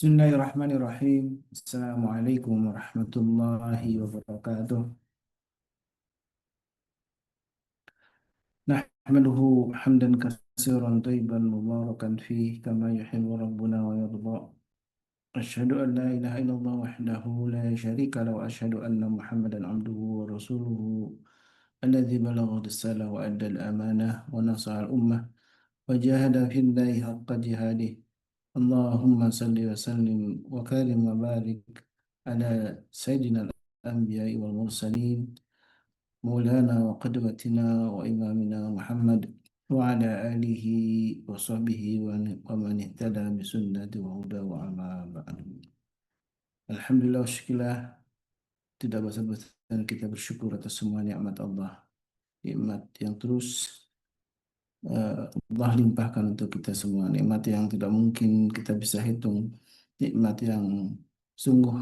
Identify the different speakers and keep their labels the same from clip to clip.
Speaker 1: Bismillahirrahmanirrahim. Assalamualaikum warahmatullahi wabarakatuh. Nahmaduhu hamdan katsiran thayyiban mubarakan fih kama yuhibbu rabbuna wa yarda. Asyhadu an la ilaha illallah wahdahu la syarika lahu wa asyhadu anna Muhammadan abduhu wa rasuluhu alladzi balagha risalah wa adda al-amanah wa nasaha al-ummah wa jahada fillahi haqqa jihadih. Allahumma salli wa sallim wa karim wa barik ala sayyidina al-anbiya'i wal mursalin maulana wa qudwatina wa imamina Muhammad wa ala alihi wa sahbihi wa man ihtada bi sunnati wa huda wa amma ba'du. Alhamdulillah wa syukurillah, tidak bosan-bosan kita bersyukur atas semua nikmat Allah, nikmat yang terus Allah limpahkan untuk kita semua, nikmat yang tidak mungkin kita bisa hitung, nikmat yang sungguh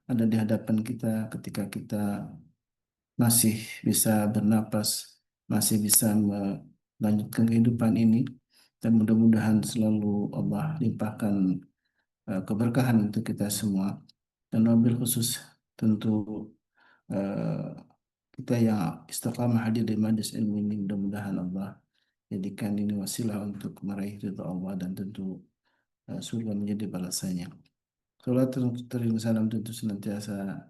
Speaker 1: ada di hadapan kita ketika kita masih bisa bernapas, masih bisa melanjutkan kehidupan ini, dan mudah-mudahan selalu Allah limpahkan keberkahan untuk kita semua, dan wabil khusus tentu eh, kita yang istiqamah hadir di majelis ilmu ini, mudah-mudahan Allah jadikan ini wasilah untuk meraih ridha Allah dan tentu surga menjadi balasannya. Salat dan salam tentu senantiasa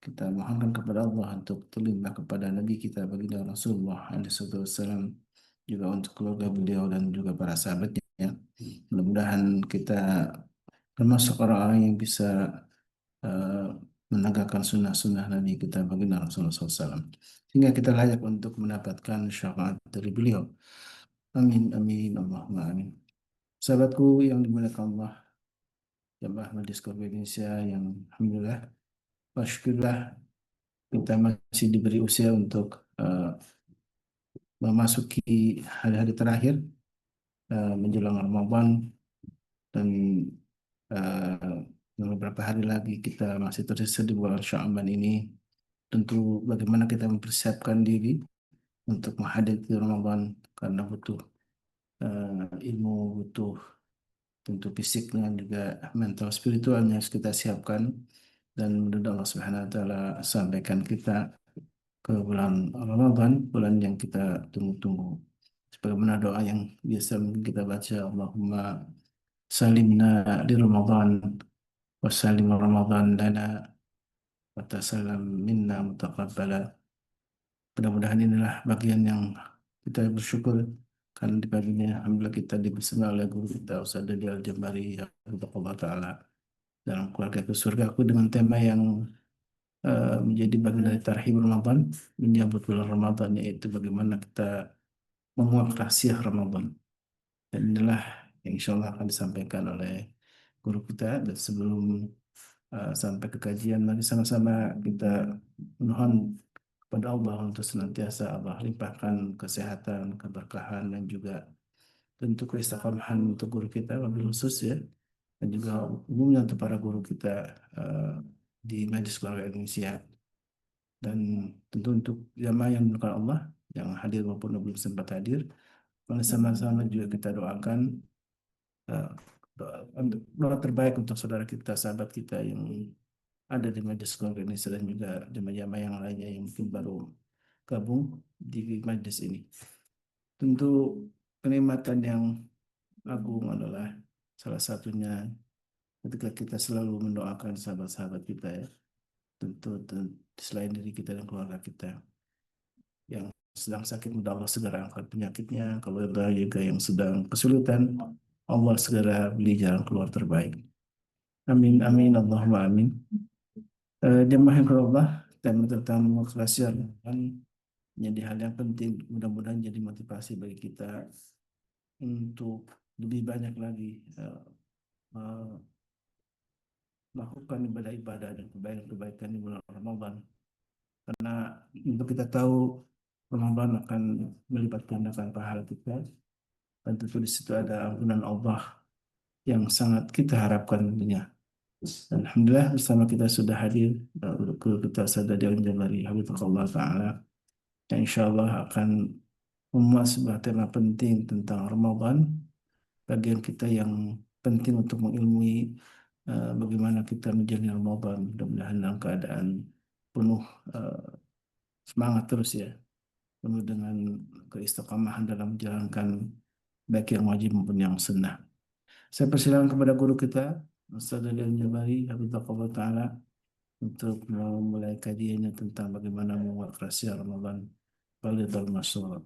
Speaker 1: kita mohonkan kepada Allah untuk terlimpah kepada Nabi kita baginda Rasulullah SAW, juga untuk keluarga beliau dan juga para sahabatnya. Mudah-mudahan kita termasuk orang-orang yang bisa eh, menegakkan sunnah-sunnah Nabi kita baginda Rasulullah SAW, sehingga kita layak untuk mendapatkan syafaat dari beliau. Amin, amin, Allahumma amin. Sahabatku yang dimuliakan Allah, jamaah Majelis Kehormatan Indonesia yang alhamdulillah, alhamdulillah kita masih diberi usia untuk memasuki hari-hari terakhir menjelang Ramadan, dan uh, beberapa hari lagi kita masih tersisa di bulan Sya'ban ini. Tentu bagaimana kita mempersiapkan diri untuk menghadapi Ramadan, karena butuh ilmu, butuh tentu fisiknya juga mental spiritualnya harus kita siapkan, dan mudah-mudahan Allah Subhanahu wa taala sampaikan kita ke bulan Ramadan, bulan yang kita tunggu-tunggu. Sebagaimana doa yang biasa kita baca, Allahumma salimna di Ramadan wa salim Ramadan lana wa tasalam minna mutaqabbala. Mudah-mudahan inilah bagian yang kita bersyukur, karena di baginya alhamdulillah kita dibesarkan oleh guru kita Ustaz Dadi Al-Jambari Allah Ta'ala dalam keluarga ke surgaku, dengan tema yang menjadi bagian dari tarhib Ramadan, menyambut bulan Ramadan, yaitu bagaimana kita menguak rahasia Ramadan. Dan inilah yang insya Allah akan disampaikan oleh guru kita. Dan sebelum sampai ke kajian, mari sama-sama kita mohon kepada Allah untuk senantiasa Allah limpahkan kesehatan, keberkahan, dan juga tentu keistiqomahan untuk guru kita, wabil khusus ya, dan juga umumnya untuk para guru kita eh, di Majelis Keluarga Indonesia, dan tentu untuk jamaah yang dimuliakan Allah yang hadir maupun yang belum sempat hadir. Mari sama-sama juga kita doakan eh, doa terbaik untuk saudara kita, sahabat kita yang ada di Majelis Keluarga Indonesia, dan juga jamaah-jamaah yang lainnya yang mungkin baru gabung di majelis ini. Tentu kenikmatan yang agung adalah salah satunya ketika kita selalu mendoakan sahabat-sahabat kita ya, tentu selain diri kita dan keluarga kita yang sedang sakit, mudah Allah segera angkat penyakitnya. Kalau ada juga yang sedang kesulitan, Allah segera beri jalan keluar terbaik. Amin, amin, Allahumma amin. Jemaah yang Allah, tema tentang motivasi kan menjadi hal yang penting. Mudah-mudahan jadi motivasi bagi kita untuk lebih banyak lagi melakukan ibadah-ibadah dan kebaikan-kebaikan di bulan Ramadan. Karena untuk kita tahu Ramadan akan melipat gandakan pahala kita, dan tentu di situ ada ampunan Allah yang sangat kita harapkan tentunya. Alhamdulillah bersama kita sudah hadir guru kita Sadadi Al-Jabari Habibullah Ta'ala, yang insya Allah akan memuat sebuah tema penting tentang Ramadan, bagian kita yang penting untuk mengilmui bagaimana kita menjalani Ramadan. Mudah-mudahan dalam keadaan penuh eh, semangat terus ya, penuh dengan keistiqomahan dalam menjalankan baik yang wajib maupun yang sunnah. Saya persilakan kepada guru kita, Ustaz Dalian Jabari, Hafizahullah Ta'ala, untuk memulai kajiannya tentang bagaimana membuat rahasia Ramadan. Walidul Masyur.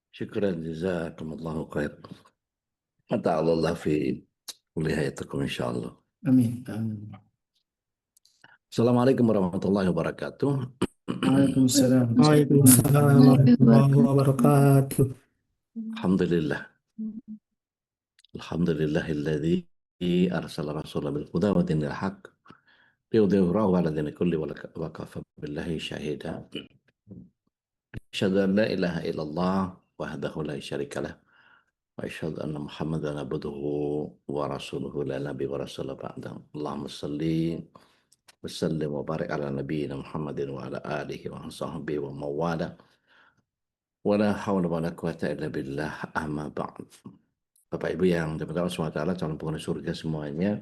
Speaker 2: شكرا جزاكم الله خير. متع الله في نهايتكم إن شاء الله.
Speaker 1: Amin. Amin.
Speaker 2: Assalamualaikum warahmatullahi wabarakatuh.
Speaker 1: Waalaikumsalam.
Speaker 3: Waalaikumsalam warahmatullahi wabarakatuh.
Speaker 2: Alhamdulillah. Alhamdulillahilladzi arsala rasulahu bil huda wa dinil haq liyudhhirahu 'ala dini kulli wa kafa billahi syahida. Asyhadu an la ilaha illallah wahdahu la syarika lah wa asyhadu anna Muhammadan abduhu wa rasuluhu la nabi wa rasul ba'da. Allahumma shalli wa sallim wa barik ala nabiyyina Muhammadin wa ala alihi wa sahbihi wa mawala. Wala hawla wala quwata illa billah, amma ba'd. Bapak Ibu yang dirahmati Allah SWT, calon penghuni surga semuanya,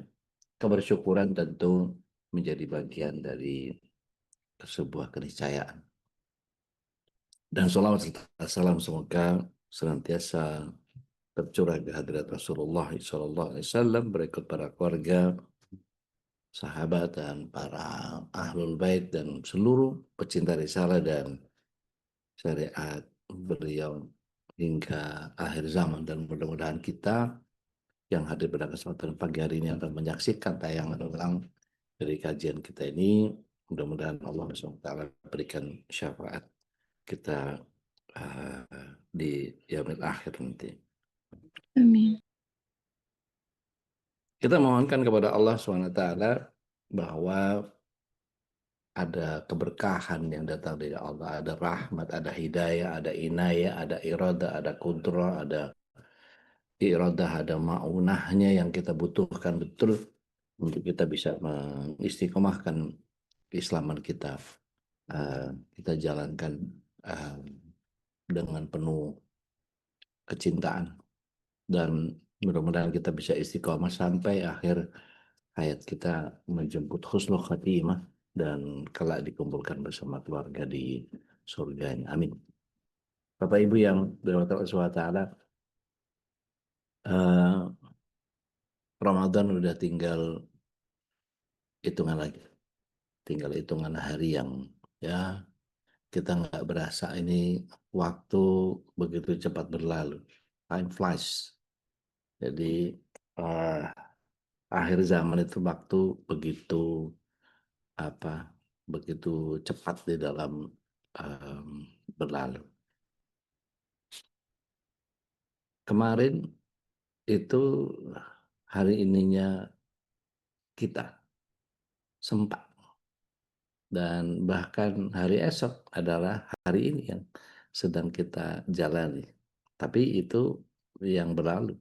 Speaker 2: kebersyukuran tentu menjadi bagian dari sebuah keniscayaan. Dan salawat serta salam semoga senantiasa tercurah ke hadirat Rasulullah SAW, berikut para keluarga, sahabat, dan para ahlul bait, dan seluruh pecinta risalah dan syariat beliau hingga akhir zaman. Dan mudah-mudahan kita yang hadir pada kesempatan pagi hari ini akan menyaksikan tayangan ulang dari kajian kita ini. Mudah-mudahan Allah SWT berikan syafaat kita di yaumil akhir nanti.
Speaker 4: Amin.
Speaker 2: Kita mohonkan kepada Allah SWT bahwa ada keberkahan yang datang dari Allah, ada rahmat, ada hidayah, ada inayah, ada iradah, ada kudrah, ada iradah, ada ma'unahnya yang kita butuhkan betul untuk kita bisa mengistiqomahkan keislaman kita. Kita jalankan dengan penuh kecintaan, dan mudah-mudahan kita bisa istiqomah sampai akhir hayat kita menjemput husnul khatimah dan kelak dikumpulkan bersama keluarga di surganya. Amin. Bapak Ibu yang dirahmati Allah SWT, Ramadan udah tinggal hitungan lagi, tinggal hitungan hari yang ya kita nggak berasa ini waktu begitu cepat berlalu. Time flies. Jadi akhir zaman itu waktu begitu begitu cepat di dalam berlalu. Kemarin itu hari ininya kita sempat, dan bahkan hari esok adalah hari ini yang sedang kita jalani. Tapi itu yang berlalu.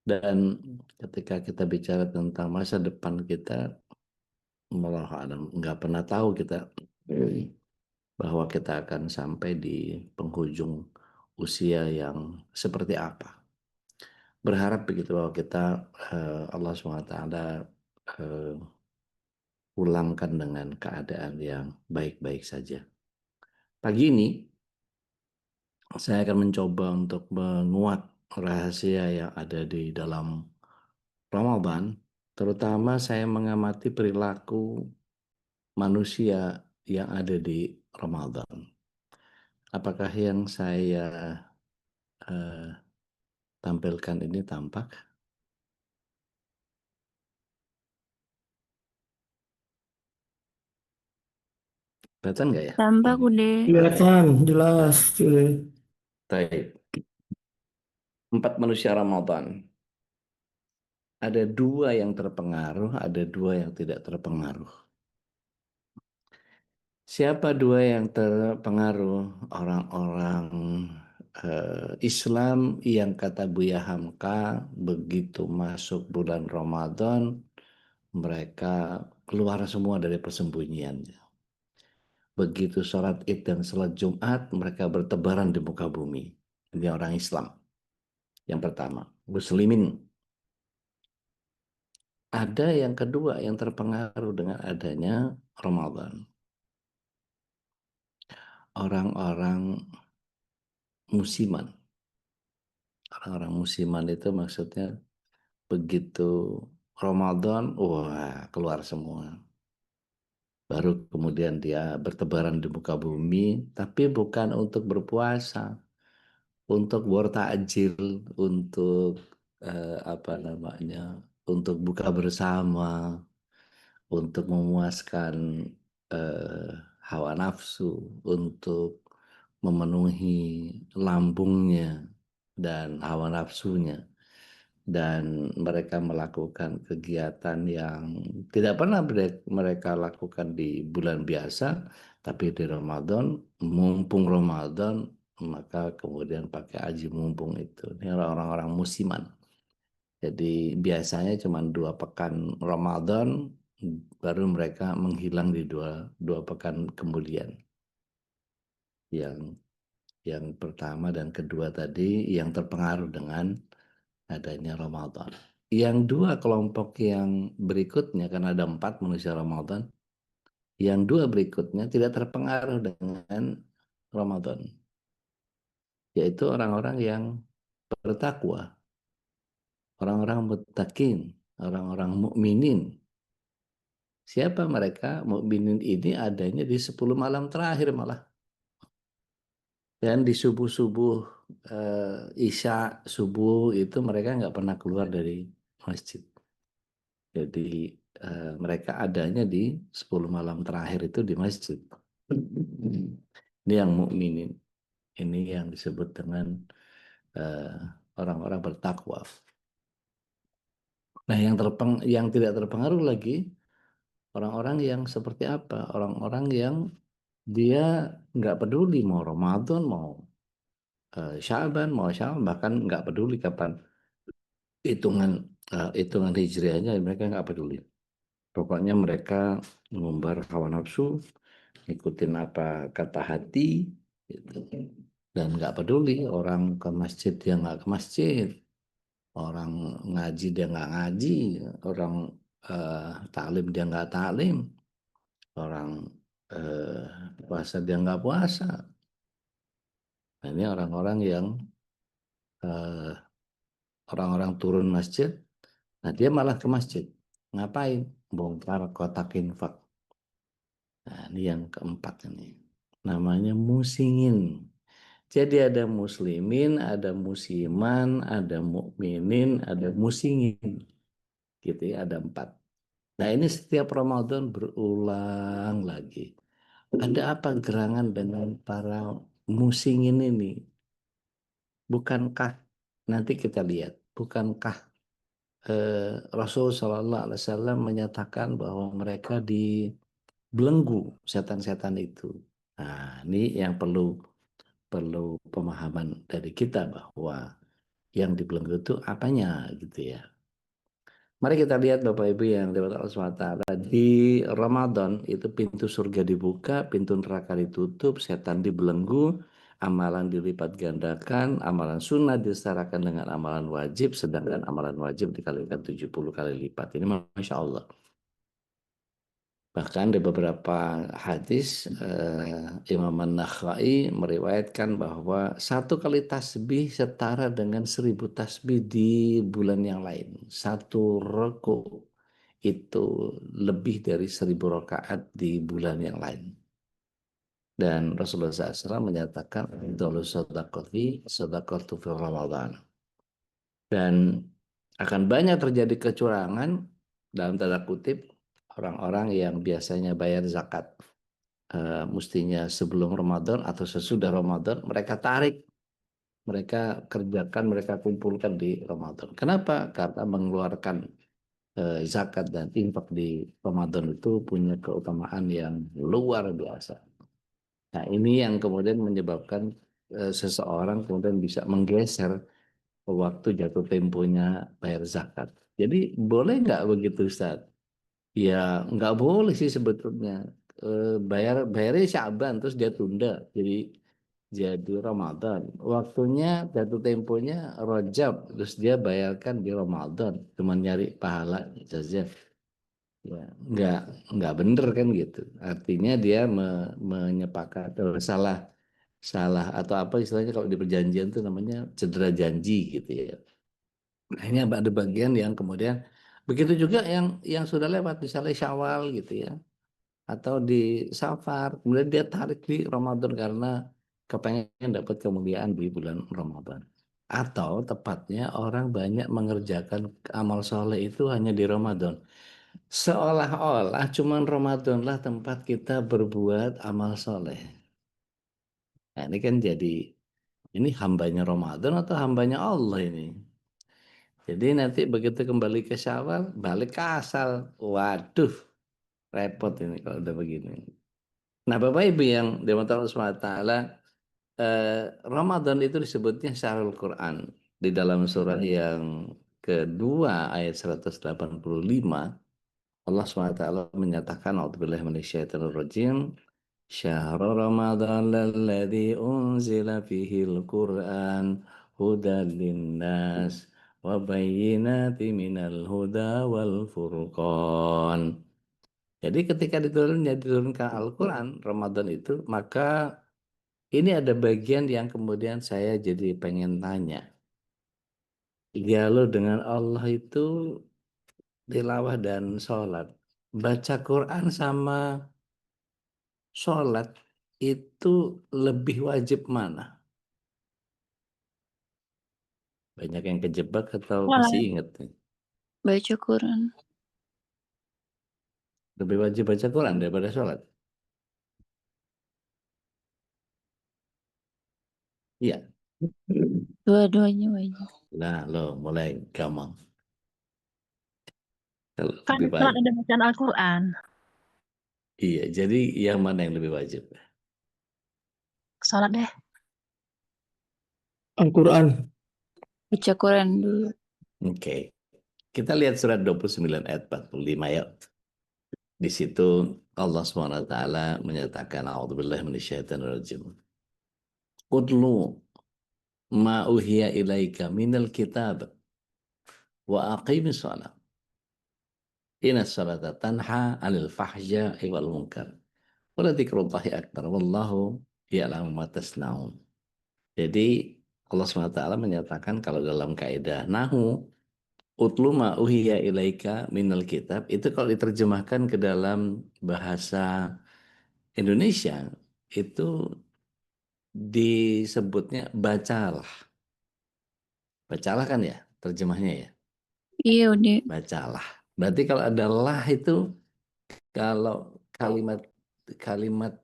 Speaker 2: Dan ketika kita bicara tentang masa depan kita, malah nggak pernah tahu kita bahwa kita akan sampai di penghujung usia yang seperti apa. Berharap begitu bahwa kita Allah SWT pulangkan dengan keadaan yang baik-baik saja. Pagi ini saya akan mencoba untuk menguak rahasia yang ada di dalam Ramadan, terutama saya mengamati perilaku manusia yang ada di Ramadan. Apakah yang saya tampilkan ini tampak? Kelihatan nggak ya?
Speaker 4: Tampak udah.
Speaker 3: Kelihatan jelas.
Speaker 2: Baik. 4 manusia Ramadan. Ada 2 yang terpengaruh, ada 2 yang tidak terpengaruh. Siapa 2 yang terpengaruh? Orang-orang Islam yang kata Buya Hamka, begitu masuk bulan Ramadan, mereka keluar semua dari persembunyiannya. Begitu sholat Id dan sholat Jumat, mereka bertebaran di muka bumi. Ini orang Islam. Yang pertama, Muslimin. ada yang kedua yang terpengaruh dengan adanya Ramadan. Orang-orang musiman. Orang-orang musiman itu maksudnya begitu Ramadan, wah keluar semua. Baru kemudian dia bertebaran di muka bumi, tapi bukan untuk berpuasa, untuk bertakjil, untuk apa namanya, untuk buka bersama, untuk memuaskan eh, hawa nafsu, untuk memenuhi lambungnya dan hawa nafsunya. Dan mereka melakukan kegiatan yang tidak pernah mereka lakukan di bulan biasa, tapi di Ramadan, mumpung Ramadan, maka kemudian pakai aji mumpung itu. Ini orang-orang musiman. Jadi biasanya cuma 2 pekan Ramadan, baru mereka menghilang di dua pekan kemudian. Yang pertama dan kedua tadi yang terpengaruh dengan adanya Ramadan. Yang dua kelompok yang berikutnya, karena ada 4 manusia Ramadan, yang dua berikutnya tidak terpengaruh dengan Ramadan, yaitu orang-orang yang bertakwa, orang-orang muttaqin, orang-orang mukminin. Siapa mereka? Mukminin ini adanya di 10 malam terakhir malah. Dan di subuh-subuh Isya subuh itu mereka nggak pernah keluar dari masjid. Jadi mereka adanya di 10 malam terakhir itu di masjid. Ini yang mukminin. Ini yang disebut dengan eh, orang-orang bertakwa. Nah, yang tidak terpengaruh lagi orang-orang yang seperti apa? Orang-orang yang dia nggak peduli mau Ramadan, mau Sya'ban, bahkan nggak peduli kapan hitungan hitungan hijriahnya, mereka nggak peduli. Pokoknya mereka mengumbar hawa nafsu, ngikutin apa kata hati, gitu. Dan nggak peduli orang ke masjid dia nggak ke masjid, orang ngaji dia nggak ngaji, orang taklim dia nggak taklim, orang eh, puasa dia nggak puasa. Nah, ini orang-orang yang eh, orang-orang turun masjid, nah dia malah ke masjid. Ngapain? Bongkar kotak infak. Nah, ini yang keempat ini. Namanya musingin. Jadi ada muslimin, ada musiman, ada mukminin, ada musingin. Gitu ya, ada 4. Nah, ini setiap Ramadan berulang lagi. Ada apa gerangan dengan para musingin ini? Bukankah nanti kita lihat, bukankah Rasul Shallallahu Alaihi Wasallam menyatakan bahwa mereka dibelenggu setan-setan itu. Nah, ini yang perlu perlu pemahaman dari kita bahwa yang dibelenggu itu apanya gitu ya. Mari kita lihat Bapak Ibu yang dirahmati Allah SWT. Di Ramadan itu pintu surga dibuka, pintu neraka ditutup, setan dibelenggu, amalan dilipat gandakan, amalan sunnah disetarakan dengan amalan wajib, sedangkan amalan wajib dikalikan 70 kali lipat. Ini Masya Allah. Bahkan di beberapa hadis Imam An-Nakhai meriwayatkan bahwa 1 kali tasbih setara dengan 1.000 tasbih di bulan yang lain. 1 roko itu lebih dari 1.000 rakaat di bulan yang lain. Dan Rasulullah SAW menyatakan Dolu sadaqati sadaqatu fi Ramadan. Dan akan banyak terjadi kecurangan dalam tanda kutip orang-orang yang biasanya bayar zakat mestinya sebelum Ramadan atau sesudah Ramadan mereka tarik, mereka kerjakan, mereka kumpulkan di Ramadan. Kenapa? Karena mengeluarkan zakat dan infak di Ramadan itu punya keutamaan yang luar biasa. Nah, ini yang kemudian menyebabkan seseorang kemudian bisa menggeser waktu jatuh temponya bayar zakat. Jadi boleh nggak begitu Ustaz? Ya nggak boleh sih sebetulnya. Bayarnya Sya'ban terus dia tunda. Jadi jadi Ramadan. Waktunya jatuh temponya Rajab, terus dia bayarkan di Ramadan, cuma nyari pahala saja. Ya, nggak nggak bener kan gitu. Artinya dia menyepakat salah salah atau apa istilahnya kalau di perjanjian itu namanya cedera janji gitu ya. Nah, ini ada bagian yang kemudian begitu juga yang sudah lewat misalnya Syawal gitu ya atau di Safar kemudian dia tarik di Ramadan karena kepengen dapat kemuliaan di bulan Ramadan. Atau tepatnya orang banyak mengerjakan amal soleh itu hanya di Ramadan. Seolah-olah cuman Ramadanlah tempat kita berbuat amal soleh. Nah, ini kan jadi ini hambanya Ramadan atau hambanya Allah ini. Jadi nanti begitu kembali ke Syawal, balik ke asal. Waduh, repot ini kalau udah begini. Nah, Bapak Ibu yang dirahmati Allah SWT, Ramadan itu disebutnya Syahrul Quran. Di dalam surat yang kedua ayat 185, Allah SWT menyatakan, A'udzubillahi minasyaitonirrajim, Syahrul Ramadan alladzi unzila fihil Qur'an hudan linnas wa bayyinatin minal huda wal furqan. Jadi ketika diturunkan Al-Quran Ramadan itu, maka ini ada bagian yang kemudian saya jadi pengen tanya. Dialog dengan Allah itu tilawah dan sholat. Baca Quran sama sholat itu lebih wajib mana? Banyak yang kejebak atau masih
Speaker 4: Sholat.
Speaker 2: ingat nih?
Speaker 4: Baca Quran.
Speaker 2: Lebih wajib baca Quran daripada sholat. Iya.
Speaker 4: Dua-duanya wajib.
Speaker 2: Nah, lo mulai gampang. Kalau
Speaker 5: Kan
Speaker 2: lebih
Speaker 5: sholat
Speaker 2: baik.
Speaker 5: ada bacaan Al-Quran.
Speaker 2: Iya, jadi yang mana yang lebih wajib?
Speaker 5: Sholat deh.
Speaker 3: Al-Quran.
Speaker 4: Baca Quran dulu.
Speaker 2: Oke. Kita lihat surat 29 ayat 45 ya. Di situ Allah SWT menyatakan a'udzubillahi minasyaitonirrajim. Qutlu ma uhiya ilaika minal kitab wa aqimis shalah. Inna salata tanha 'anil fahsya'i wal munkar. Wa la dzikrullahi akbar wallahu ya'lamu ma tasna'un. Jadi Allah SWT menyatakan kalau dalam kaidah nahu utlu ma uhiya ilaika minal kitab itu kalau diterjemahkan ke dalam bahasa Indonesia itu disebutnya bacalah. Bacalah kan ya terjemahnya ya.
Speaker 4: Iya udah.
Speaker 2: Bacalah. Berarti kalau ada lah itu kalau kalimat kalimat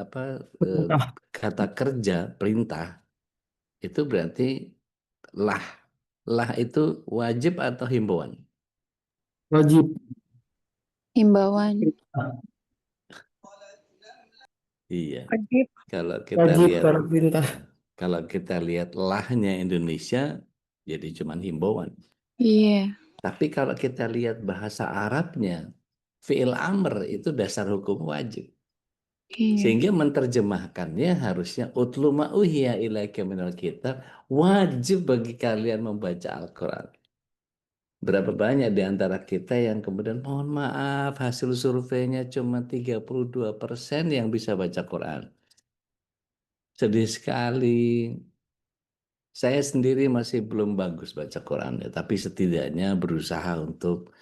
Speaker 2: apa
Speaker 3: Perintah.
Speaker 2: kata kerja perintah itu berarti lah. Lah itu wajib atau himbauan?
Speaker 3: Wajib.
Speaker 4: Himbauan.
Speaker 2: Iya.
Speaker 5: Wajib.
Speaker 2: Kalau kita
Speaker 3: Wajib
Speaker 2: lihat
Speaker 3: karena perintah.
Speaker 2: kalau kita lihat lahnya Indonesia jadi cuman himbauan.
Speaker 4: Iya.
Speaker 2: Tapi kalau kita lihat bahasa Arabnya, fi'il amr itu dasar hukum wajib.
Speaker 4: Iya.
Speaker 2: Sehingga menerjemahkannya harusnya utlu ma uhiya ilaika minal kitab, wajib bagi kalian membaca Al-Quran. Berapa banyak di antara kita yang kemudian mohon maaf hasil surveinya cuma 32% yang bisa baca Quran. Sedih sekali. Saya sendiri masih belum bagus baca Quran ya, tapi setidaknya berusaha untuk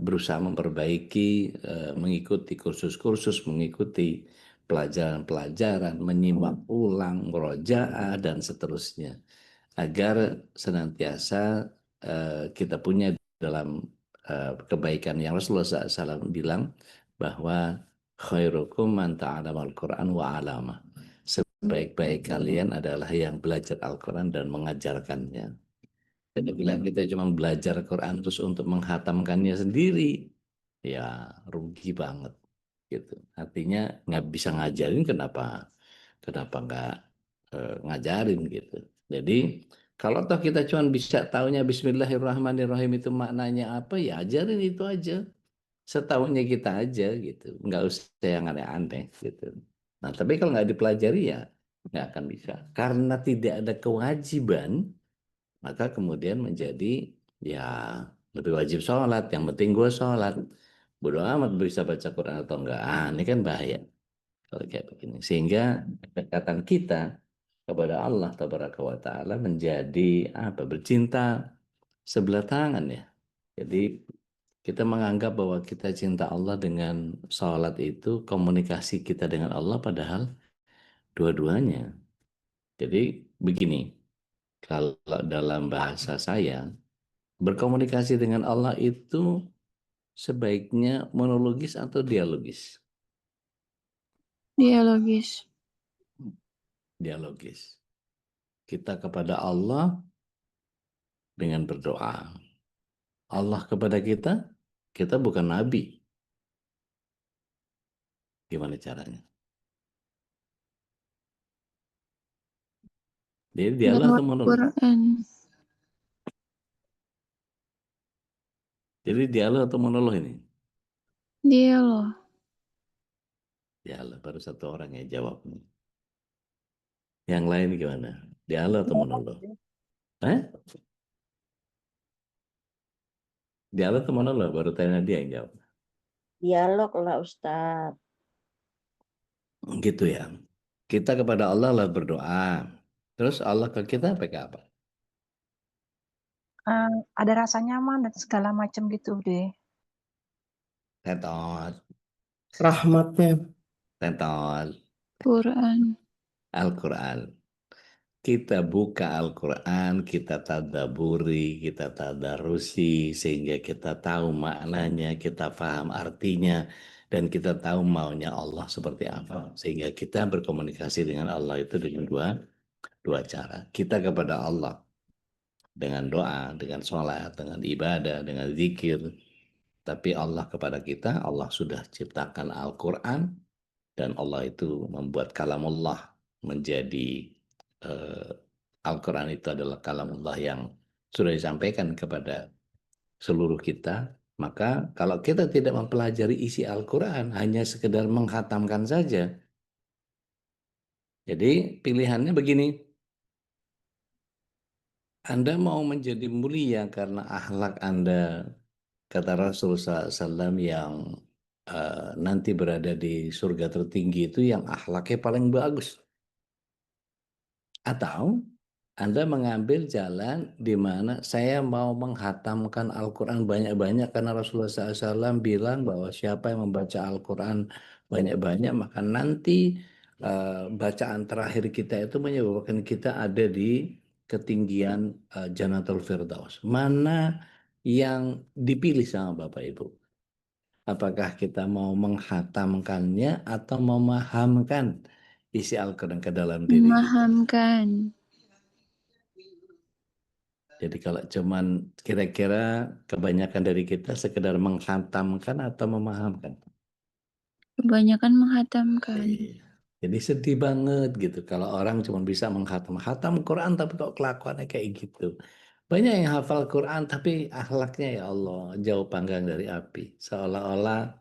Speaker 2: berusaha memperbaiki, mengikuti kursus-kursus, mengikuti pelajaran-pelajaran, menyimak ulang, murojaah dan seterusnya, agar senantiasa kita punya dalam kebaikan yang Rasulullah SAW bilang bahwa khairukum man ta'allama al-Quran wa 'allama. Sebaik-baik kalian adalah yang belajar Al-Quran dan mengajarkannya. Jadi bila kita cuma belajar Quran terus untuk menghatamkannya sendiri, ya rugi banget gitu. Artinya nggak bisa ngajarin, kenapa nggak ngajarin gitu. Jadi kalau toh kita cuma bisa taunya Bismillahirrahmanirrahim itu maknanya apa, ya ajarin itu aja. Setahunya kita aja gitu, nggak usah yang aneh-aneh gitu. Nah tapi kalau nggak dipelajari ya nggak akan bisa. Karena tidak ada kewajiban, maka kemudian menjadi ya lebih wajib sholat. Yang penting gue sholat. Bodo amat bisa baca Quran atau enggak. Ini kan bahaya kalau kayak begini. Sehingga kedekatan kita kepada Allah Tabaraka wa Ta'ala menjadi apa? Bercinta sebelah tangan ya. Jadi kita menganggap bahwa kita cinta Allah dengan sholat itu komunikasi kita dengan Allah, padahal dua-duanya. Jadi begini, kalau dalam bahasa saya, berkomunikasi dengan Allah itu sebaiknya monologis atau dialogis?
Speaker 4: Dialogis.
Speaker 2: Dialogis. Kita kepada Allah dengan berdoa. Allah kepada kita, kita bukan nabi. Gimana caranya? Jadi dialog
Speaker 4: Lewat
Speaker 2: atau monolog?
Speaker 4: Quran.
Speaker 2: Jadi dialog atau monolog ini?
Speaker 4: Dia loh.
Speaker 2: Dialog, baru satu orang yang jawab. Yang lain gimana? Dialog atau monolog? Eh? Dialog atau monolog? Baru tanya dia yang jawab.
Speaker 5: Dialog lah Ustadz.
Speaker 2: Gitu ya. Kita kepada Allah lah berdoa. Terus Allah ke kita pakai apa?
Speaker 5: Ada rasa nyaman dan segala macam gitu deh.
Speaker 2: Tetot,
Speaker 3: Rahmatnya.
Speaker 2: tetot,
Speaker 4: Quran.
Speaker 2: Al-Quran. Kita buka Al-Quran, kita tadaburi, kita tadarusi, sehingga kita tahu maknanya, kita paham artinya, dan kita tahu maunya Allah seperti apa. Sehingga kita berkomunikasi dengan Allah itu dengan dua cara. Kita kepada Allah dengan doa, dengan sholat, dengan ibadah, dengan zikir. Tapi Allah kepada kita, Allah sudah ciptakan Al-Quran, dan Allah itu membuat kalamullah menjadi eh, Al-Quran itu adalah kalamullah yang sudah disampaikan kepada seluruh kita. Maka kalau kita tidak mempelajari isi Al-Quran, hanya sekedar menghatamkan saja. Jadi pilihannya begini, Anda mau menjadi mulia karena akhlak Anda, kata Rasulullah SAW, yang nanti berada di surga tertinggi itu yang akhlaknya paling bagus. Atau Anda mengambil jalan di mana saya mau menghatamkan Al-Quran banyak-banyak karena Rasulullah SAW bilang bahwa siapa yang membaca Al-Quran banyak-banyak maka nanti bacaan terakhir kita itu menyebabkan kita ada di ketinggian Jannatul Firdaus. Mana yang dipilih sama Bapak Ibu? Apakah kita mau menghatamkannya atau memahamkan isi Al-Quran ke dalam diri kita?
Speaker 4: Memahamkan.
Speaker 2: Jadi kalau cuman kira-kira kebanyakan dari kita sekedar menghantamkan atau memahamkan.
Speaker 4: Kebanyakan menghatamkan.
Speaker 2: Iya. Jadi sedih banget gitu kalau orang cuma bisa hatam Quran tapi kok kelakuannya kayak gitu. Banyak yang hafal Quran tapi akhlaknya ya Allah jauh panggang dari api. Seolah-olah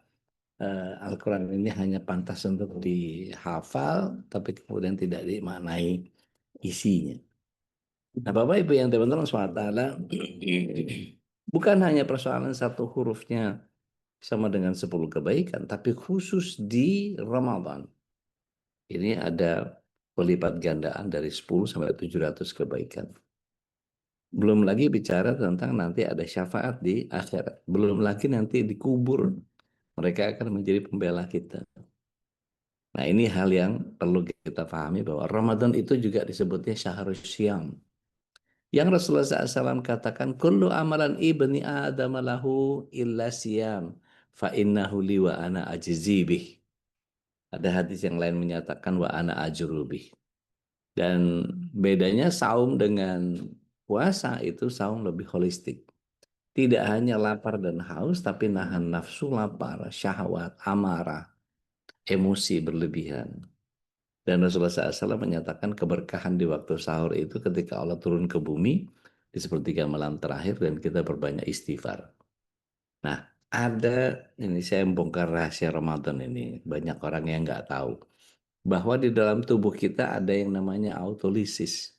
Speaker 2: Al-Quran ini hanya pantas untuk dihafal tapi kemudian tidak dimaknai isinya. Nah, Bapak Ibu yang teman-teman SWT, bukan hanya persoalan satu hurufnya sama dengan 10 kebaikan, tapi khusus di Ramadan. Ini ada pelipat gandaan dari 10 sampai 700 kebaikan. Belum lagi bicara tentang nanti ada syafaat di akhirat. Belum lagi nanti dikubur. Mereka akan menjadi pembela kita. Nah, ini hal yang perlu kita pahami bahwa Ramadan itu juga disebutnya syahrul syam. Yang Rasulullah SAW katakan, kullu amalan ibni Adam lahu illa siyam, fa innahu li wa ana ajzibih. Ada hadis yang lain menyatakan wa ana ajrubih. Dan bedanya saum dengan puasa itu saum lebih holistik. Tidak hanya lapar dan haus, tapi nahan nafsu lapar, syahwat, amarah, emosi berlebihan. Dan Rasulullah SAW menyatakan keberkahan di waktu sahur itu ketika Allah turun ke bumi di sepertiga malam terakhir dan kita berbanyak istighfar. Nah, ada ini saya membongkar rahasia Ramadan ini. Banyak orang yang nggak tahu. bahwa di dalam tubuh kita ada yang namanya autolisis.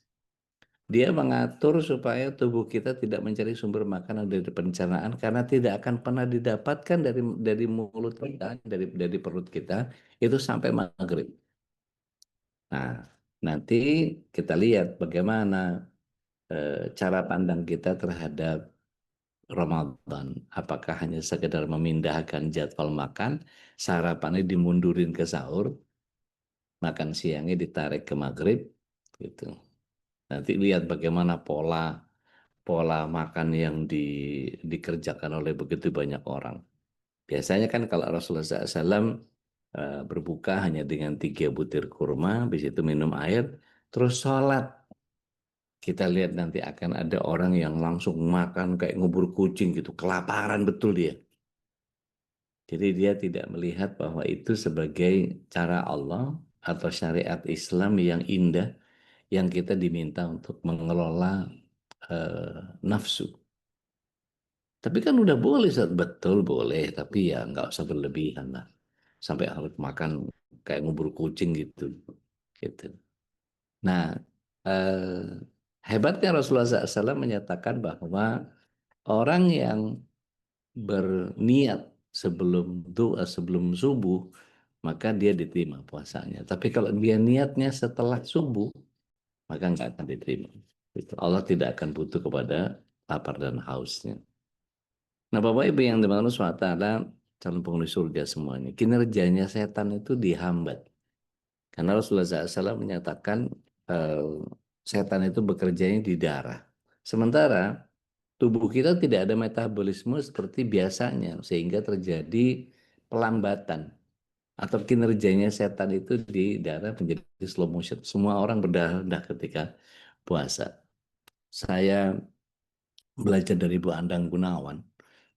Speaker 2: Dia mengatur supaya tubuh kita tidak mencari sumber makanan dari pencernaan karena tidak akan pernah didapatkan dari mulut kita, dari perut kita itu sampai maghrib. Nah, nanti kita lihat bagaimana cara pandang kita terhadap Ramadan. Apakah hanya sekedar memindahkan jadwal makan, sarapannya dimundurin ke sahur, makan siangnya ditarik ke maghrib, gitu. Nanti lihat bagaimana pola pola makan yang dikerjakan oleh begitu banyak orang. Biasanya kan kalau Rasulullah SAW berbuka hanya dengan 3 butir kurma, habis itu minum air, terus sholat. Kita lihat nanti akan ada orang yang langsung makan kayak ngubur kucing gitu, kelaparan betul dia. Jadi dia tidak melihat bahwa itu sebagai cara Allah atau syariat Islam yang indah yang kita diminta untuk mengelola nafsu. Tapi kan udah boleh, Ustaz. Betul boleh, tapi ya nggak usah berlebihan lah. Sampai harus makan kayak ngubur kucing gitu. Gitu. Nah, hebatnya Rasulullah SAW menyatakan bahwa orang yang berniat sebelum doa, sebelum subuh, maka dia diterima puasanya. Tapi kalau dia niatnya setelah subuh, maka nggak akan diterima. Gitu. Allah tidak akan butuh kepada lapar dan hausnya. Nah, Bapak Ibu yang dimana Allah SWT, calon penghuni surga semuanya, kinerjanya setan itu dihambat. Karena Rasulullah SAW menyatakan eh, setan itu bekerjanya di darah. Sementara tubuh kita tidak ada metabolisme seperti biasanya, sehingga terjadi pelambatan. Atau kinerjanya setan itu di darah menjadi slow motion. Semua orang berdarah ketika puasa. Saya belajar dari Bu Andang Gunawan.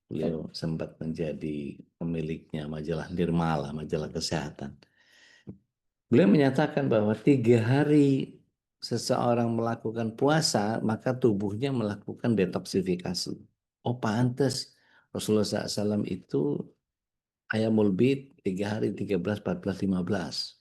Speaker 2: Beliau sempat menjadi pemiliknya majalah Nirmala, majalah kesehatan. Beliau menyatakan bahwa 3 hari seseorang melakukan puasa, maka tubuhnya melakukan detoksifikasi. Oh, pantes Rasulullah SAW itu ayamul bid 3 hari, 13, 14, 15.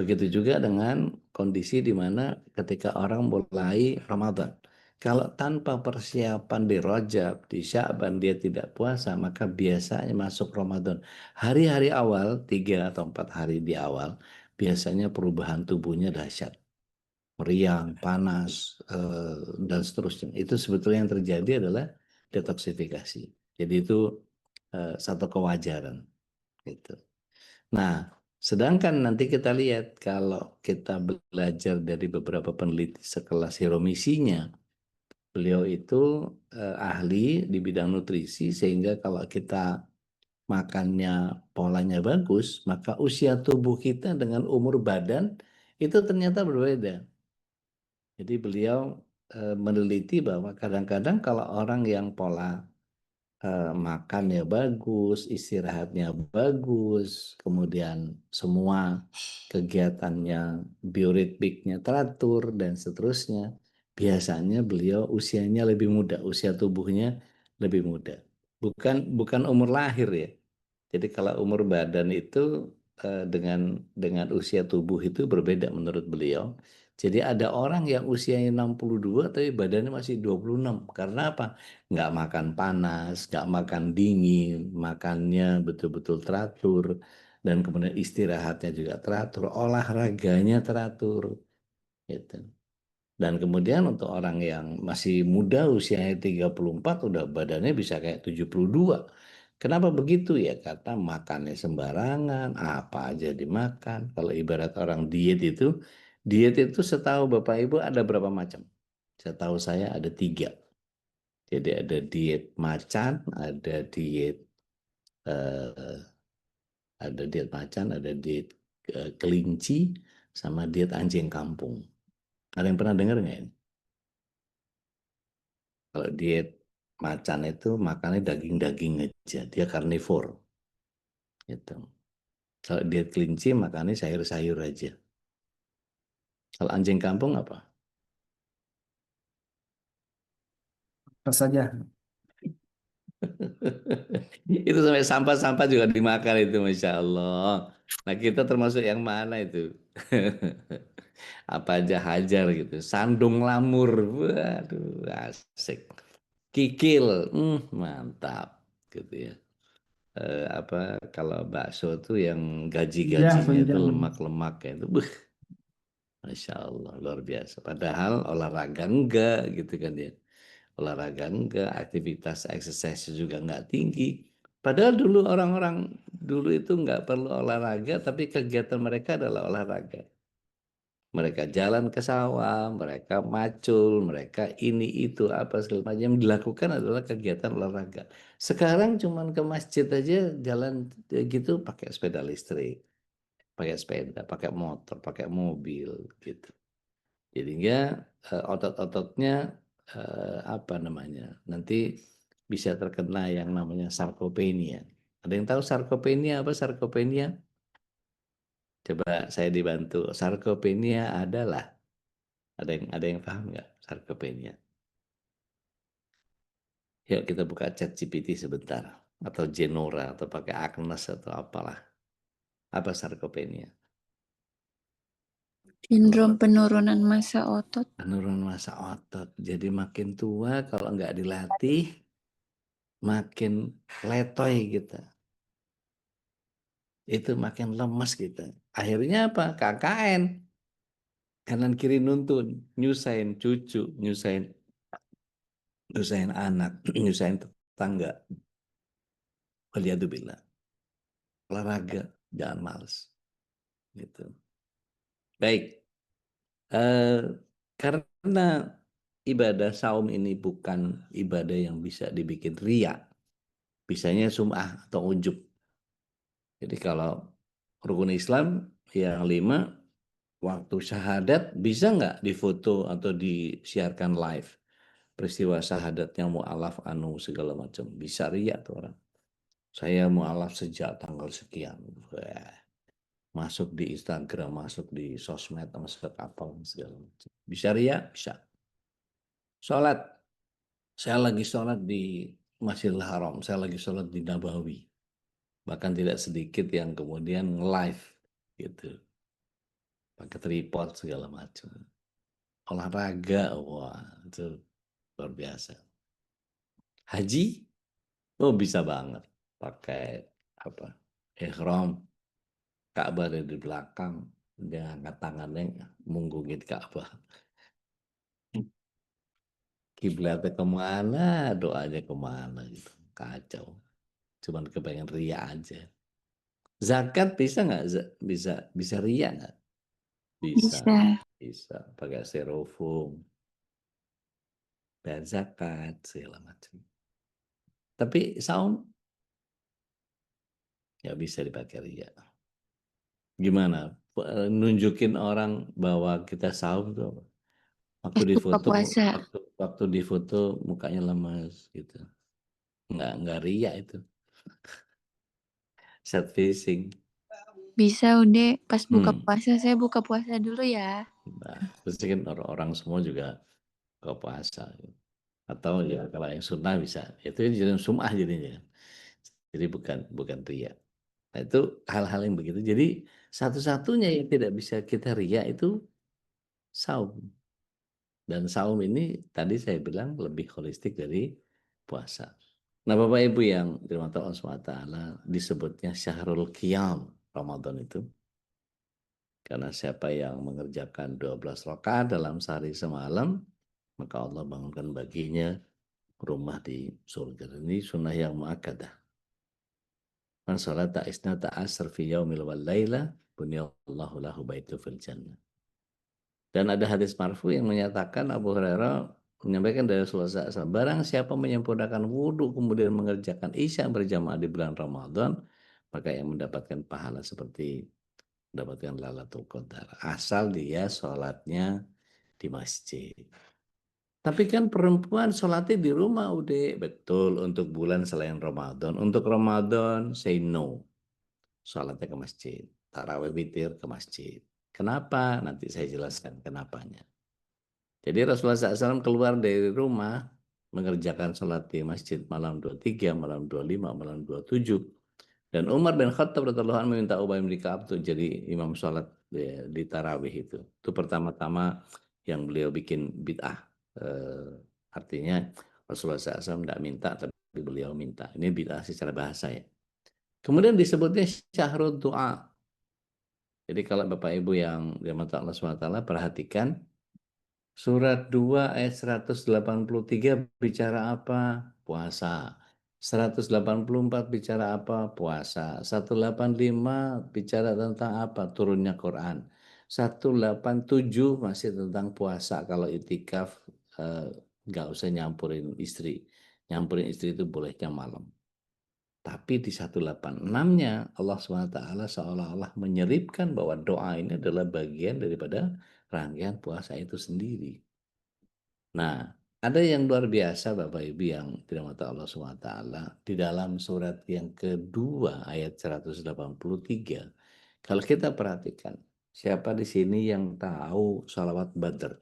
Speaker 2: Begitu juga dengan kondisi di mana ketika orang mulai Ramadan. Kalau tanpa persiapan di Rajab, di Sya'ban dia tidak puasa, maka biasanya masuk Ramadan. Hari-hari awal, 3 atau 4 hari di awal, biasanya perubahan tubuhnya dahsyat. Meriang, panas, dan seterusnya. Itu sebetulnya yang terjadi adalah detoksifikasi. Jadi itu satu kewajaran. Gitu. Nah, sedangkan nanti kita lihat kalau kita belajar dari beberapa peneliti sekelas Hiromisinya, beliau itu ahli di bidang nutrisi sehingga kalau kita makannya polanya bagus, maka usia tubuh kita dengan umur badan itu ternyata berbeda. Jadi beliau meneliti bahwa kadang-kadang kalau orang yang pola makannya bagus, istirahatnya bagus, kemudian semua kegiatannya bioritmiknya teratur dan seterusnya. Biasanya beliau usianya lebih muda, usia tubuhnya lebih muda. Bukan umur lahir ya. Jadi kalau umur badan itu dengan usia tubuh itu berbeda menurut beliau. Jadi ada orang yang usianya 62 tapi badannya masih 26. Karena apa? Nggak makan panas, nggak makan dingin, makannya betul-betul teratur, dan kemudian istirahatnya juga teratur, olahraganya teratur, gitu. Dan kemudian untuk orang yang masih muda usianya 34 udah badannya bisa kayak 72. Kenapa begitu ya? Karena makannya sembarangan, apa aja dimakan. Kalau ibarat orang diet itu setahu Bapak Ibu ada berapa macam? Setahu saya ada 3. Jadi ada diet macan, eh, ada diet kelinci, sama diet anjing kampung. Ada yang pernah dengar nggak ini? Kalau diet macan itu makannya daging-daging aja, dia karnivor. Gitu. Kalau diet kelinci makannya sayur-sayur aja. Kalau anjing kampung apa?
Speaker 1: Apa saja.
Speaker 2: Itu sampai sampah-sampah juga dimakan itu, Masya Allah. Nah kita termasuk yang mana itu? Apa aja hajar gitu. Sandung lamur, waduh asik. Kikil, mantap gitu ya. Apa kalau bakso tuh yang
Speaker 1: Ya,
Speaker 2: gaji-gajinya itu
Speaker 1: penjam.
Speaker 2: lemak-lemaknya itu, Masya Allah luar biasa. Padahal olahraga enggak gitu kan ya. Olahraga enggak, aktivitas exercise juga enggak tinggi. Padahal dulu orang-orang dulu itu enggak perlu olahraga, tapi kegiatan mereka adalah olahraga. Mereka jalan ke sawah, mereka macul, mereka ini itu apa segala macam yang dilakukan adalah kegiatan olahraga. Sekarang cuman ke masjid aja jalan gitu pakai sepeda listrik, pakai sepeda, pakai motor, pakai mobil gitu. Jadinya otot-ototnya apa namanya? Nanti bisa terkena yang namanya sarkopenia. Ada yang tahu sarkopenia apa sarkopenia? Coba saya dibantu. Sarkopenia adalah ada yang paham nggak sarkopenia? Yuk kita buka chat GPT sebentar atau Genora atau pakai Agnes atau apalah. Apa sarkopenia?
Speaker 4: Sindrom penurunan massa otot.
Speaker 2: Penurunan massa otot. Jadi makin tua kalau nggak dilatih makin letoy kita. Itu makin lemas kita. Akhirnya apa? KKN. Kanan kiri nuntun, nyusahin cucu, nyusahin anak, nyusahin tetangga. Waliyadzubillah. Olahraga, jangan males. Gitu. Baik. Eh, karena ibadah saum ini bukan ibadah yang bisa dibikin ria. Bisanya sum'ah atau ujub. Jadi kalau rukun Islam yang 5, waktu syahadat bisa nggak difoto atau disiarkan live? Peristiwa syahadatnya mu'alaf anu segala macam. Bisa ria tuh orang. Saya mu'alaf sejak tanggal sekian. Wah, masuk di Instagram, masuk di sosmed, masuk apa segala macam. Bisa ria? Bisa. Sholat. Saya lagi sholat di Masjidil Haram. Saya lagi sholat di Nabawi. Bahkan tidak sedikit yang kemudian live gitu. Pakai tripod segala macam. Olahraga, wah itu luar biasa. Haji, oh bisa banget. Pakai apa? Ihram, Ka'bah dari di belakang, dia angkat tangannya munggungin Ka'bah. Kiblatnya kemana, doanya kemana gitu. Kacau. Cuman kepengen ria aja. Zakat bisa nggak? Bisa ria nggak? Bisa.
Speaker 4: Bisa.
Speaker 2: Bisa. Pakai styrofoam. Bayar zakat, segala macam. Tapi saum nggak bisa dipakai ria. Gimana? Nunjukin orang bahwa kita saum tuh apa? Waktu
Speaker 4: Buka
Speaker 2: difoto,
Speaker 4: puasa.
Speaker 2: waktu difoto mukanya lemas gitu. Nggak ria itu. Set facing.
Speaker 4: Bisa udah pas buka
Speaker 2: Hmm.
Speaker 4: puasa, saya buka puasa dulu ya.
Speaker 2: Nah, pasti kan orang semua juga ke puasa. Atau ya kalau yang sunnah bisa. Itu jadi sum'ah jadinya. Jadi bukan ria. Nah, itu hal-hal yang begitu. Jadi satu-satunya yang tidak bisa kita ria itu saum. Dan saum ini tadi saya bilang lebih holistik dari puasa. Nah, Bapak Ibu yang dirahmati Allah SWT disebutnya Syahrul Qiyam Ramadan itu. Karena siapa yang mengerjakan 12 rakaat dalam sehari semalam, maka Allah bangunkan baginya rumah di surga. Ini sunnah yang muakkadah. Man salata isnata asr fi yaumil wal laila bunyallahu lahu baitu fil jannah. Dan ada hadis marfu yang menyatakan Abu Hurairah menyampaikan dari Rasulullah SAW, barang siapa menyempurnakan wudhu kemudian mengerjakan isya berjamaah di bulan Ramadan, maka yang mendapatkan pahala seperti mendapatkan Lailatul Qadar. Asal dia sholatnya di masjid. Tapi kan perempuan sholatnya di rumah udah betul untuk bulan selain Ramadan. Untuk Ramadan say no. Sholatnya ke masjid. Tarawih witir ke masjid. Kenapa? Nanti saya jelaskan kenapanya. Jadi Rasulullah SAW keluar dari rumah mengerjakan sholat di masjid malam 23, malam 25, malam 27. Dan Umar bin Khattab radhiyallahu anhu meminta Ubay bin Ka'ab untuk jadi imam sholat di tarawih itu. Itu pertama-tama yang beliau bikin bid'ah. Artinya Rasulullah SAW tidak minta, tapi beliau minta. Ini bid'ah secara bahasa ya. Kemudian disebutnya syahrul doa. Jadi kalau Bapak Ibu yang dirahmati Allah SWT perhatikan surat 2 ayat 183 bicara apa? Puasa. 184 bicara apa? Puasa. 185 bicara tentang apa? Turunnya Quran. 187 masih tentang puasa. Kalau itikaf nggak usah nyampurin istri. Nyampurin istri itu bolehnya malam. Tapi di 186-nya Allah SWT seolah-olah menyelipkan bahwa doa ini adalah bagian daripada rangkaian puasa itu sendiri. Nah, ada yang luar biasa Bapak Ibu yang dirahmati Allah SWT di dalam surat yang kedua ayat 183. Kalau kita perhatikan, siapa di sini yang tahu shalawat Badr?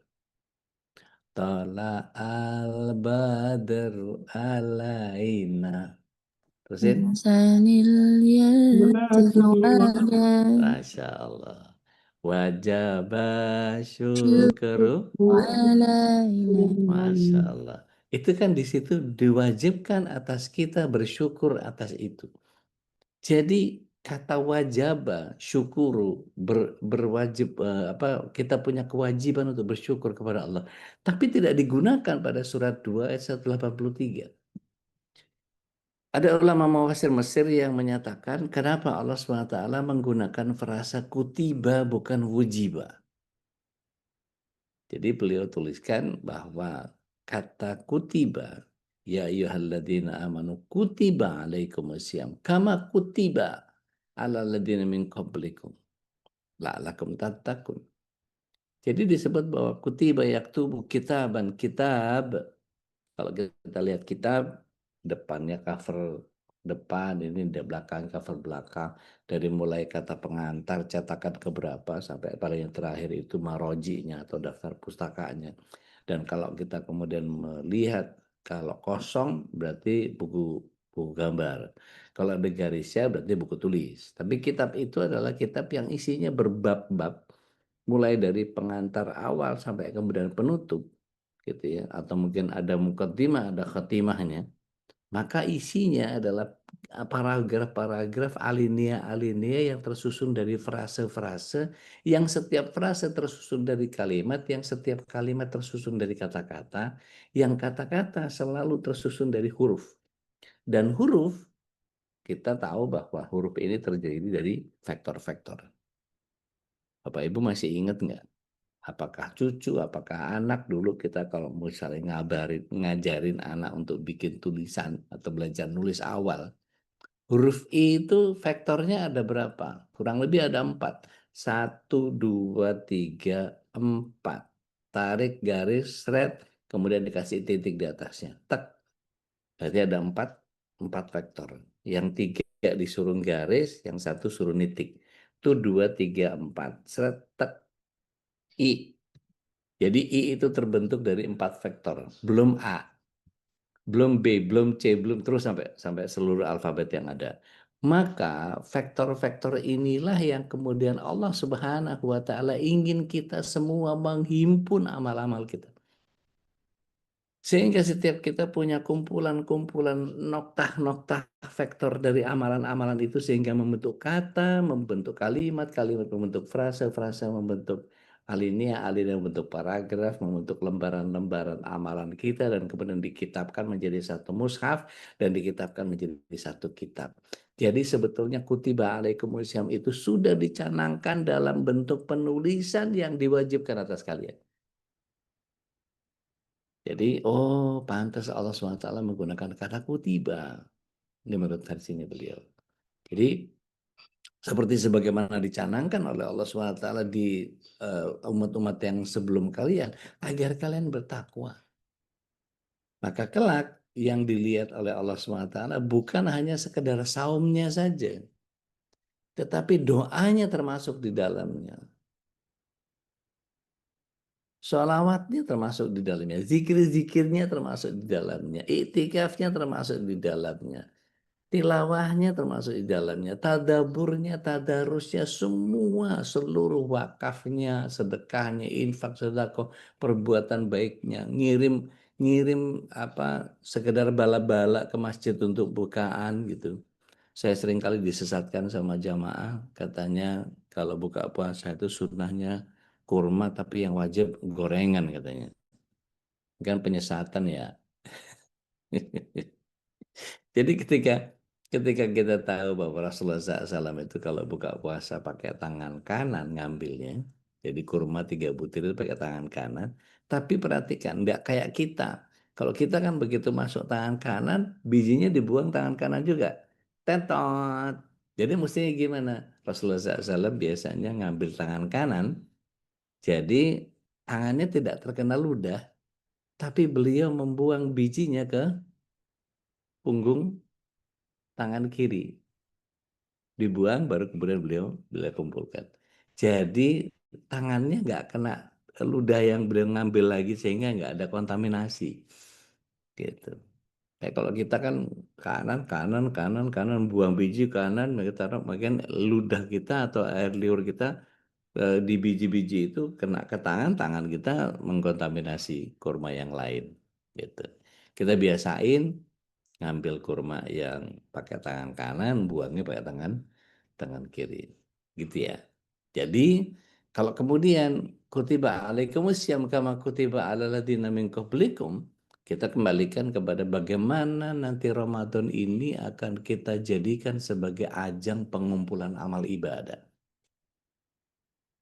Speaker 2: Tala al-badru alaina. Terusin. Masya Allah. Wajaba syukru. Masya Allah. Itu kan di situ diwajibkan atas kita bersyukur atas itu. Jadi kata wajaba, syukuru, berwajib kita punya kewajiban untuk bersyukur kepada Allah. Tapi tidak digunakan pada surat 2 ayat 183. Ada ulama mufasir Mesir yang menyatakan kenapa Allah SWT menggunakan frasa kutiba bukan wujiba. Jadi beliau tuliskan bahwa kata kutiba, ya ayyuhalladzina amanu kutiba alaikumusiyam kama kutiba ala ladzina min qablikum la'allakum tattaqun. Jadi disebut bahwa kutiba yaktubu kitaban kitab. Kalau kita lihat kitab, depannya cover depan, ini di belakang cover belakang. Dari mulai kata pengantar, cetakan keberapa, sampai pada yang terakhir itu marojinya atau daftar pustakanya. Dan kalau kita kemudian melihat, kalau kosong berarti buku gambar. Kalau ada garisnya berarti buku tulis. Tapi kitab itu adalah kitab yang isinya berbab-bab, mulai dari pengantar awal sampai kemudian penutup. Gitu ya, atau mungkin ada mukaddimah, ada khatimahnya, maka isinya adalah paragraf-paragraf alinea-alinea yang tersusun dari frase-frase, yang setiap frase tersusun dari kalimat, yang setiap kalimat tersusun dari kata-kata, yang kata-kata selalu tersusun dari huruf. Dan huruf, kita tahu bahwa huruf ini terjadi dari vektor-vektor. Bapak Ibu masih ingat nggak? Apakah cucu, apakah anak dulu kita kalau misalnya ngajarin anak untuk bikin tulisan atau belajar nulis awal. Huruf I itu vektornya ada berapa? Kurang lebih ada 4. 1, 2, 3, 4. Tarik garis, red, kemudian dikasih titik di atasnya. Tek. Berarti ada 4 vektor. Yang 3 disuruh garis, yang 1 suruh nitik. Itu 2, 3, 4. Seret, tek. I. Jadi I itu terbentuk dari 4 vektor. Belum A, belum B, belum C, belum terus sampai seluruh alfabet yang ada. Maka vektor-vektor inilah yang kemudian Allah Subhanahu wa taala ingin kita semua menghimpun amal-amal kita. Sehingga setiap kita punya kumpulan-kumpulan noktah-noktah vektor dari amalan-amalan itu sehingga membentuk kata, membentuk kalimat, membentuk frase-frase, membentuk alinea membentuk paragraf, membentuk lembaran-lembaran amalan kita dan kemudian dikitabkan menjadi satu mushaf dan dikitabkan menjadi satu kitab. Jadi sebetulnya kutiba alaikumusiyam itu sudah dicanangkan dalam bentuk penulisan yang diwajibkan atas kalian. Jadi, pantas Allah SWT menggunakan kata kutiba. Ini menurut versinya beliau. Jadi, seperti sebagaimana dicanangkan oleh Allah SWT di umat-umat yang sebelum kalian, agar kalian bertakwa. Maka kelak yang dilihat oleh Allah SWT bukan hanya sekedar saumnya saja, tetapi doanya termasuk di dalamnya. Sholawatnya termasuk di dalamnya, zikir-zikirnya termasuk di dalamnya, iktikafnya termasuk di dalamnya, tilawahnya termasuk di dalamnya, tadaburnya, tadarusnya, semua, seluruh wakafnya, sedekahnya, infak, sedekah, perbuatan baiknya, ngirim ngirim apa sekedar bala-bala ke masjid untuk bukaan gitu. Saya sering kali disesatkan sama jamaah, katanya kalau buka puasa itu sunnahnya kurma tapi yang wajib gorengan katanya. Kan penyesatan ya. Jadi ketika kita tahu bahwa Rasulullah SAW itu kalau buka puasa pakai tangan kanan ngambilnya, jadi kurma 3 butir itu pakai tangan kanan. Tapi perhatikan, enggak kayak kita. Kalau kita kan begitu masuk tangan kanan, bijinya dibuang tangan kanan juga. Tetot. Jadi mestinya gimana? Rasulullah SAW biasanya ngambil tangan kanan, jadi tangannya tidak terkena ludah, tapi beliau membuang bijinya ke punggung tangan kiri. Dibuang baru kemudian beliau kumpulkan. Jadi tangannya nggak kena ludah yang beliau ngambil lagi sehingga nggak ada kontaminasi. Gitu. Kayak kalau kita kan kanan kanan kanan kanan buang biji kanan, kita makin ludah kita atau air liur kita di biji-biji itu kena ke tangan, tangan kita mengkontaminasi kurma yang lain. Gitu. Kita biasain ngambil kurma yang pakai tangan kanan, buangnya pakai tangan kiri. Gitu ya. Jadi kalau kemudian kutiba alaikumusiyam kama kutiba alal ladzina min qablikum, kita kembalikan kepada bagaimana nanti Ramadan ini akan kita jadikan sebagai ajang pengumpulan amal ibadah.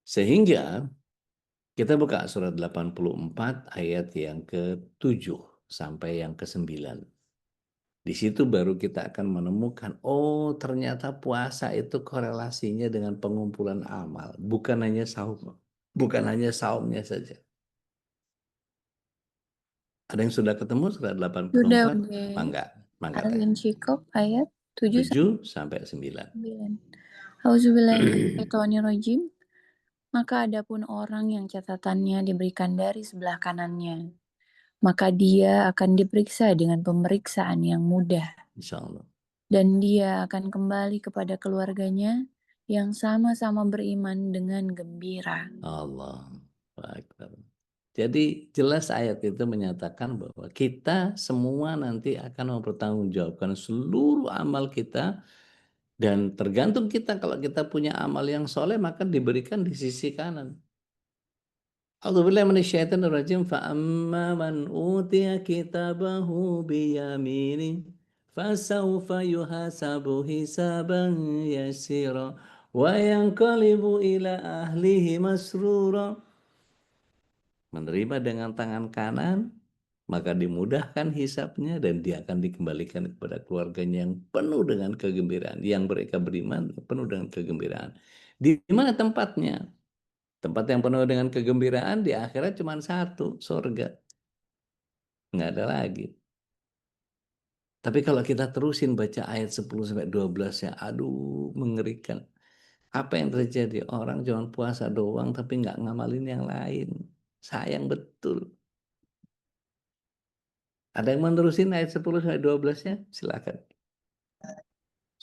Speaker 2: Sehingga kita buka surat 84 ayat yang ke-7 sampai yang ke-9. Di situ baru kita akan menemukan, oh ternyata puasa itu korelasinya dengan pengumpulan amal, bukan hanya saum, bukan hanya saumnya saja. Ada yang sudah ketemu surat 84?
Speaker 4: Sudah, udah.
Speaker 2: Mangga teh.
Speaker 4: Al-Insyikok ayat 7
Speaker 2: sampai 9.
Speaker 4: 9. Auzubillahiminasyaitonirrajim. Maka adapun orang yang catatannya diberikan dari sebelah kanannya, maka dia akan diperiksa dengan pemeriksaan yang mudah.
Speaker 2: Insya Allah.
Speaker 4: Dan dia akan kembali kepada keluarganya yang sama-sama beriman dengan gembira.
Speaker 2: Allah Akbar. Jadi jelas ayat itu menyatakan bahwa kita semua nanti akan mempertanggungjawabkan seluruh amal kita, dan tergantung kita, kalau kita punya amal yang soleh maka diberikan di sisi kanan. A'udzubillahi minasyaitonirrajim. Fa amma man utiya kitabahu biyamini fasawfa yuhasabu hisaban yasira wa yanqalibu ila ahlihi masrura. Menerima dengan tangan kanan, maka dimudahkan hisapnya dan dia akan dikembalikan kepada keluarganya yang penuh dengan kegembiraan. Yang mereka beriman penuh dengan kegembiraan. Di mana tempatnya? Tempat yang penuh dengan kegembiraan di akhirat cuma satu, surga. Nggak ada lagi. Tapi kalau kita terusin baca ayat 10-12 ya, aduh mengerikan. Apa yang terjadi? Orang cuma puasa doang tapi nggak ngamalin yang lain. Sayang betul. Ada yang menerusin ayat 10-12-nya? Silakan.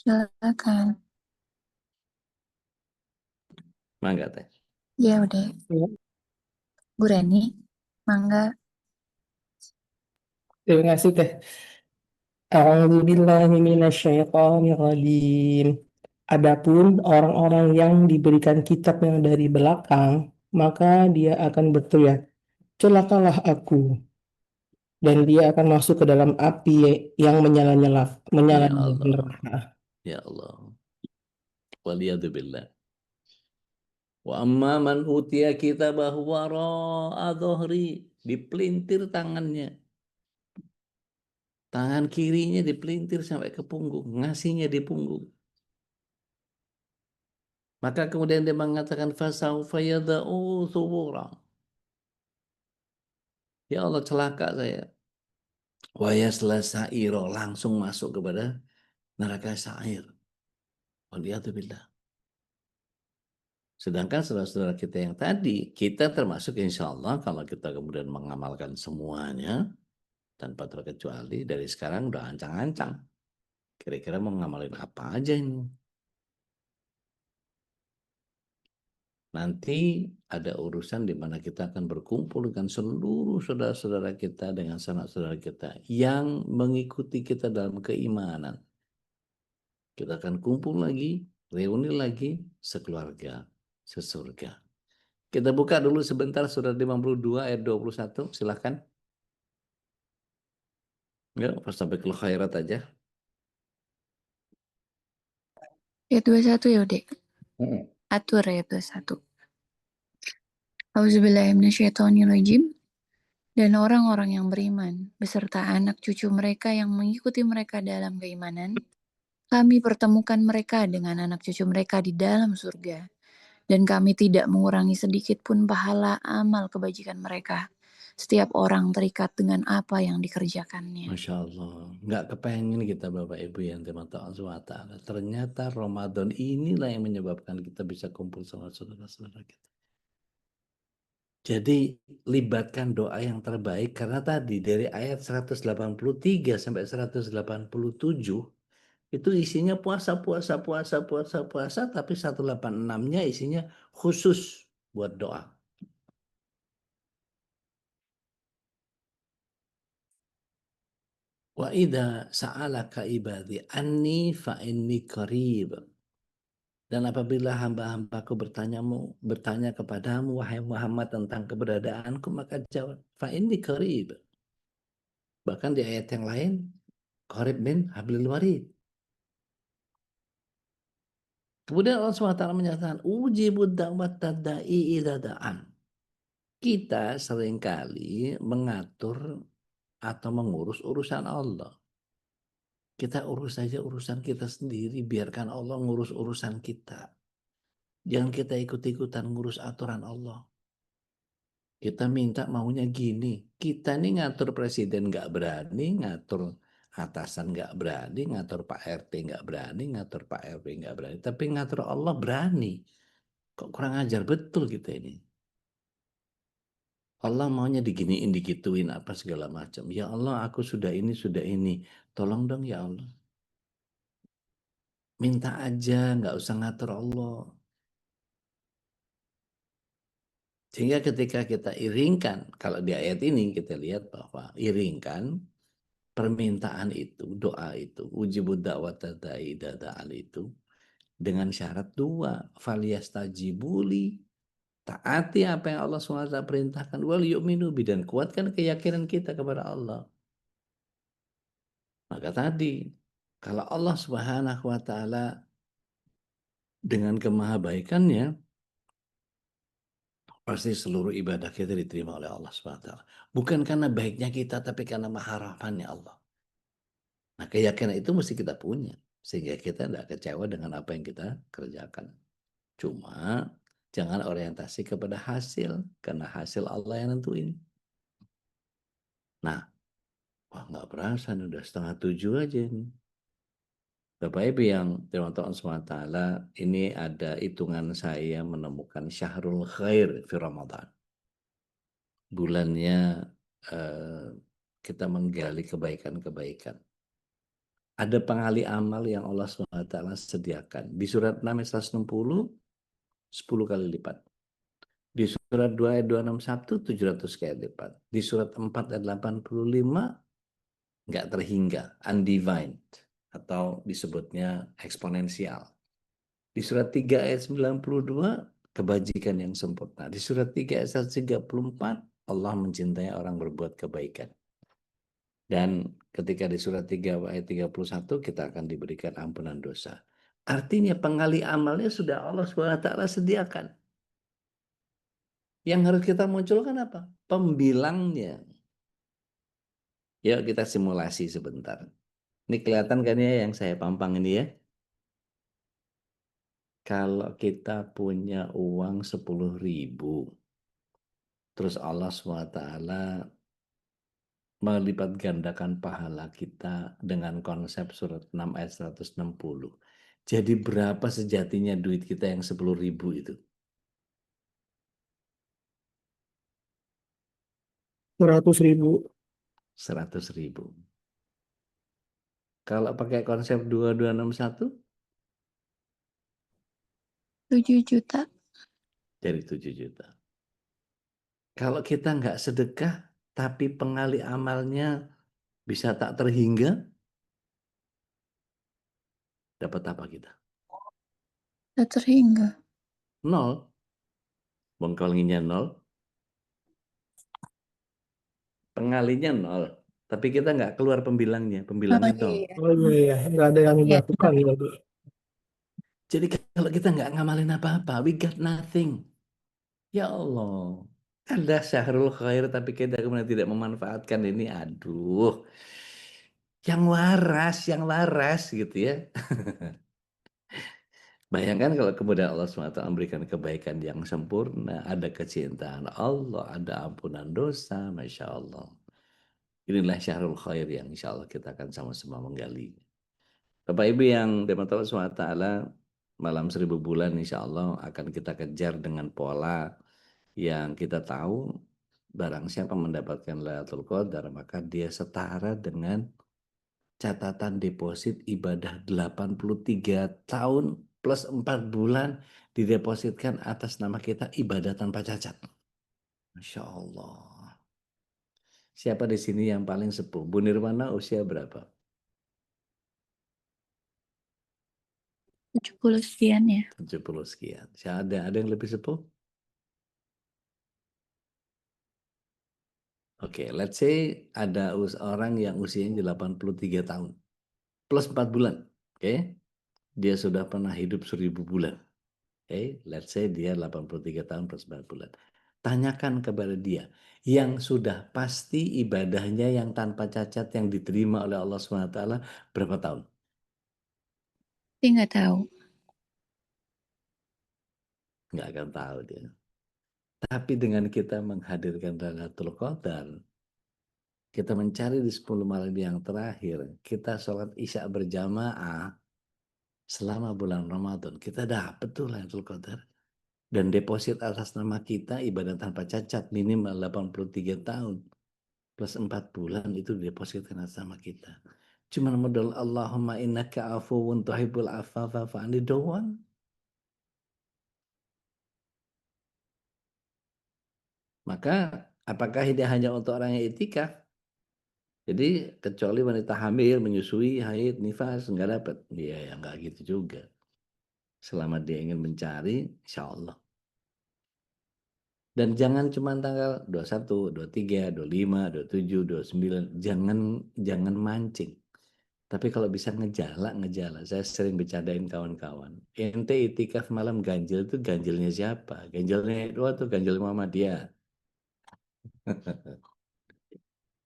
Speaker 4: Silakan.
Speaker 2: Mangga teh.
Speaker 4: Ya udah.
Speaker 3: Ya.
Speaker 4: Bu Reni, mangga.
Speaker 3: Terima kasih teh. A'udzubillahiminasyaitonirrajim. Adapun orang-orang yang diberikan kitab yang dari belakang, maka dia akan berteriak, celakalah aku. Dan dia akan masuk ke dalam api yang menyala-nyala
Speaker 2: Ya Allah.
Speaker 3: neraka.
Speaker 2: Ya Allah. Waliyadzubillah. Wa amma man utiya kitabahu wara'a dhahri, dipelintir tangannya. Tangan kirinya dipelintir sampai ke punggung, ngasihnya di punggung. Maka kemudian dia mengatakan fasaufa yada'u thubura. Ya Allah, celaka saya. Wa yasla sa'ira, langsung masuk kepada neraka sa'ir. Waliyadzubillah. Sedangkan saudara-saudara kita yang tadi, kita termasuk insya Allah kalau kita kemudian mengamalkan semuanya tanpa terkecuali dari sekarang udah ancang-ancang. Kira-kira mau ngamalin apa aja ini? Nanti ada urusan di mana kita akan berkumpul dengan seluruh saudara-saudara kita, dengan sanak saudara kita yang mengikuti kita dalam keimanan. Kita akan kumpul lagi, reuni lagi, sekeluarga, sesurga. Kita buka dulu sebentar surat 52 ayat 21, silakan. Ya, sampai ke khairat aja.
Speaker 4: Ayat 21 ya, Dek. Atur ayat 21. Auzubillahiminasyaitonirrajim. Dan orang-orang yang beriman, beserta anak cucu mereka yang mengikuti mereka dalam keimanan, kami pertemukan mereka dengan anak cucu mereka di dalam surga. Dan kami tidak mengurangi sedikit pun pahala amal kebajikan mereka. Setiap orang terikat dengan apa yang dikerjakannya.
Speaker 2: Masya Allah, nggak kepengen kita Bapak Ibu yang dimata Allah SWT. Ternyata Ramadan inilah yang menyebabkan kita bisa kumpul sama saudara-saudara kita. Jadi libatkan doa yang terbaik karena tadi dari ayat 183 sampai 187 itu isinya puasa, tapi 186-nya isinya khusus buat doa. Wa idza sa'alaka ibadi anni fa inni qarib. Dan apabila hamba-hambaku bertanya kepadamu wahai Muhammad tentang keberadaanku, maka jawab fa inni qarib. Bahkan di ayat yang lain qarib min hablil warid. Kemudian Allah SWT menyatakan ujibud da'wat tadda'i idza da'an. Kita seringkali mengatur atau mengurus urusan Allah. Kita urus saja urusan kita sendiri, biarkan Allah ngurus urusan kita. Jangan kita ikut-ikutan ngurus aturan Allah. Kita minta maunya gini. Kita nih ngatur presiden nggak berani, ngatur atasan nggak berani, ngatur Pak RT nggak berani, ngatur Pak RW nggak berani. Tapi ngatur Allah berani. Kok kurang ajar betul kita ini. Allah maunya diginiin, digituin, apa segala macam. Ya Allah, aku sudah ini, sudah ini. Tolong dong ya Allah. Minta aja, nggak usah ngatur Allah. Sehingga ketika kita iringkan, kalau di ayat ini kita lihat bahwa iringkan permintaan itu, doa itu, ujibud da'wat tadda'i dada'al itu, dengan syarat dua, faliyastajibuli, taati apa yang Allah SWT perintahkan, wal yu'minu bi, dan kuatkan keyakinan kita kepada Allah. Maka tadi, kalau Allah Subhanahu wa Ta'ala dengan kemahabaikannya, pasti seluruh ibadah kita diterima oleh Allah SWT. Bukan karena baiknya kita, tapi karena maharafannya Allah. Nah, keyakinan itu mesti kita punya. Sehingga kita tidak kecewa dengan apa yang kita kerjakan. Cuma, jangan orientasi kepada hasil. Karena hasil Allah yang nentuin. Nah, wah nggak berasa nih, udah 6:30 aja nih. Bapak Ibu yang dirahmati Allah SWT, ini ada hitungan saya menemukan Syahrul Khair fi Ramadan. Bulannya kita menggali kebaikan-kebaikan. Ada pengali amal yang Allah SWT sediakan. Di surat 6 ayat 160, 10 kali lipat. Di surat 2 ayat 261, 700 kali lipat. Di surat 4 ayat 85, nggak terhingga, undivided, atau disebutnya eksponensial. Di surat 3 ayat 92, kebajikan yang sempurna. Di surat 3 ayat 134, Allah mencintai orang berbuat kebaikan. Dan ketika di surat 3 ayat 31, kita akan diberikan ampunan dosa. Artinya pengali amalnya sudah Allah SWT sediakan. Yang harus kita munculkan apa? Pembilangnya. Yuk kita simulasi sebentar. Ini kelihatan kan ya yang saya pampang ini ya? Kalau kita punya uang 10.000, terus Allah SWT melipat gandakan pahala kita dengan konsep surat 6 ayat 160. Jadi berapa sejatinya duit kita yang 10.000 itu?
Speaker 3: 100.000.
Speaker 2: 100.000. Kalau pakai konsep 2261
Speaker 4: 7 juta.
Speaker 2: jadi 7 juta. Kalau kita nggak sedekah, tapi pengali amalnya bisa tak terhingga, dapat apa kita?
Speaker 4: Tak terhingga.
Speaker 2: 0. Bongkolnya 0. Pengalinya 0. Tapi kita nggak keluar pembilangnya. Pembilangnya 0.
Speaker 4: Iya.
Speaker 3: Oh iya, nggak ada yang
Speaker 4: Iya.
Speaker 3: dilakukan ya, Bu.
Speaker 2: Jadi kalau kita nggak ngamalin apa-apa, we got nothing. Ya Allah. Ada syahrul khair tapi kita kemudian tidak memanfaatkan ini. Aduh. Yang waras gitu ya. Bayangkan kalau kemudian Allah SWT memberikan kebaikan yang sempurna, ada kecintaan Allah, ada ampunan dosa, Masya Allah. Inilah syahrul khair yang insya Allah kita akan sama-sama menggali. Bapak Ibu yang dirahmati Allah SWT, malam 1000 bulan insya Allah akan kita kejar dengan pola yang kita tahu, barang siapa mendapatkan Lailatul Qadar, maka dia setara dengan catatan deposit ibadah 83 tahun plus 4 bulan didepositkan atas nama kita, ibadah tanpa cacat. Masya Allah. Siapa di sini yang paling sepuh? Bu Nirwana usia berapa?
Speaker 4: 70 sekian ya.
Speaker 2: 70 sekian. Ada yang lebih sepuh? Oke, let's say ada orang yang usianya 83 tahun plus 4 bulan. Oke. Dia sudah pernah hidup 1000 bulan. Oke, let's say dia 83 tahun plus 4 bulan. Tanyakan kepada dia yang sudah pasti ibadahnya yang tanpa cacat yang diterima oleh Allah SWT berapa tahun?
Speaker 4: Tapi nggak tahu.
Speaker 2: Nggak akan tahu dia. Tapi dengan kita menghadirkan Lailatul Qadar, kita mencari di 10 malam yang terakhir, kita sholat isya berjamaah selama bulan Ramadan, kita dapat tuh Lailatul Qadar. Dan deposit atas nama kita ibadah tanpa cacat minimal 83 tahun plus 4 bulan itu depositkan atas nama kita. Cuma modal Allahumma innaka afuwun tuhibbul afwa fa'fu anni doang. Maka apakah ini hanya untuk orang yang itikaf? Jadi kecuali wanita hamil, menyusui, haid, nifas nggak dapat. Iya ya nggak gitu juga. Selama dia ingin mencari, insya Allah. Dan jangan cuma tanggal 21, 23, 25, 27, 29. Jangan mancing. Tapi kalau bisa ngejala. Saya sering bercandain kawan-kawan. Ente itikaf malam ganjil itu ganjilnya siapa? Ganjilnya itu atau ganjil Muhammadiyah?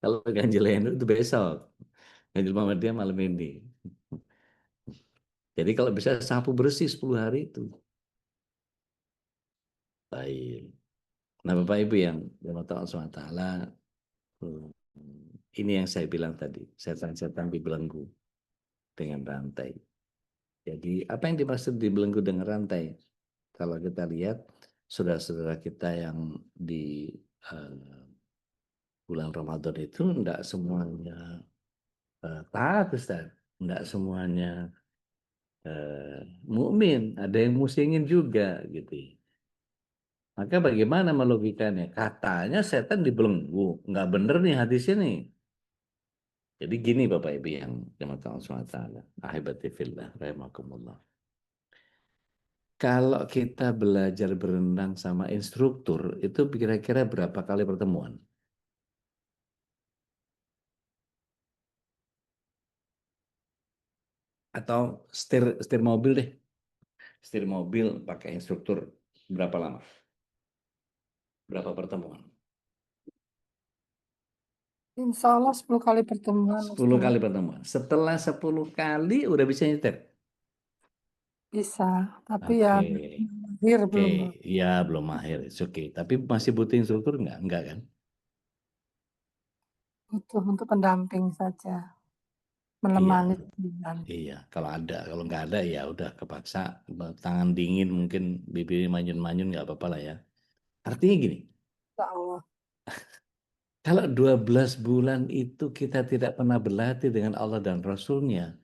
Speaker 2: Kalau ganjilnya itu besok. Ganjil Muhammadiyah malam ini. Jadi kalau bisa sapu bersih 10 hari itu. Baik. Nah Bapak Ibu yang dirahmati Allah SWT, ini yang saya bilang tadi, setan-setan dibelenggu dengan rantai. Jadi apa yang dimaksud dibelenggu dengan rantai? Kalau kita lihat saudara-saudara kita yang di bulan Ramadan itu enggak semuanya taat, Ustaz. Enggak semuanya mukmin, ada yang musingin juga gitu. Maka bagaimana melogikanya? Katanya setan dibelenggu, enggak bener nih hadisnya nih. Jadi gini Bapak Ibu yang dirahmati Allah SWT, ahibati fillah rahimakumullah. Kalau kita belajar berenang sama instruktur, itu kira-kira berapa kali pertemuan? Atau setir mobil deh. Setir mobil pakai instruktur, berapa lama? Berapa pertemuan?
Speaker 6: Insya Allah 10 kali pertemuan.
Speaker 2: 10 kali
Speaker 6: Ustaz.
Speaker 2: pertemuan. Setelah 10 kali udah bisa nyetir?
Speaker 6: Bisa, tapi
Speaker 2: Oke.
Speaker 6: ya mahir
Speaker 2: Oke,
Speaker 6: belum
Speaker 2: ya belum mahir. Oke. Tapi masih butuh instruktur enggak? Enggak kan?
Speaker 6: butuh untuk pendamping saja,
Speaker 2: Iya.
Speaker 6: menemani jalan.
Speaker 2: Iya, kalau ada, kalau nggak ada ya udah kepaksa, tangan dingin mungkin bibir manyun-manyun nggak apa-apa lah ya. Artinya gini,
Speaker 6: Insya Allah.
Speaker 2: Kalau 12 bulan itu kita tidak pernah berlatih dengan Allah dan Rasulnya.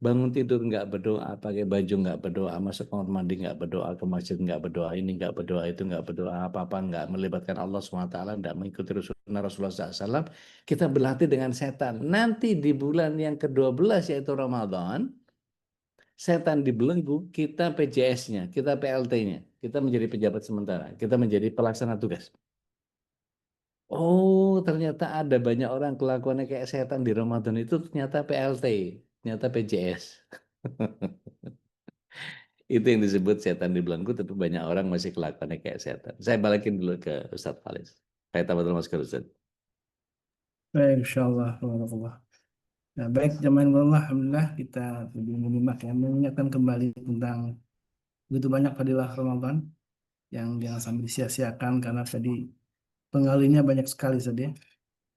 Speaker 2: Bangun tidur nggak berdoa, pakai baju nggak berdoa, masuk kamar mandi nggak berdoa, ke masjid nggak berdoa, ini nggak berdoa, itu nggak berdoa, apa-apa nggak melibatkan Allah SWT, nggak mengikuti Rasulullah SAW. Kita berlatih dengan setan. Nanti di bulan yang ke-12 yaitu Ramadan, setan dibelenggu, kita PJS-nya, kita PLT-nya, kita menjadi pejabat sementara, kita menjadi pelaksana tugas. Oh, ternyata ada banyak orang kelakuannya kayak setan di Ramadan itu ternyata PLT, ternyata PJS. Itu yang disebut setan dibelenggu, tapi banyak orang masih kelakuannya kayak setan. Saya balikin dulu ke Ustadz Falis. Saya tahu mas ke Ustadz.
Speaker 1: Baik, insyaallah. Barakallah. Nah, baik jamaah Allah, alhamdulillah kita lebih menyimak yang mengingatkan kembali tentang begitu banyak fadilah Ramadan yang jangan sampai disia-siakan karena tadi pengalinya banyak sekali saja.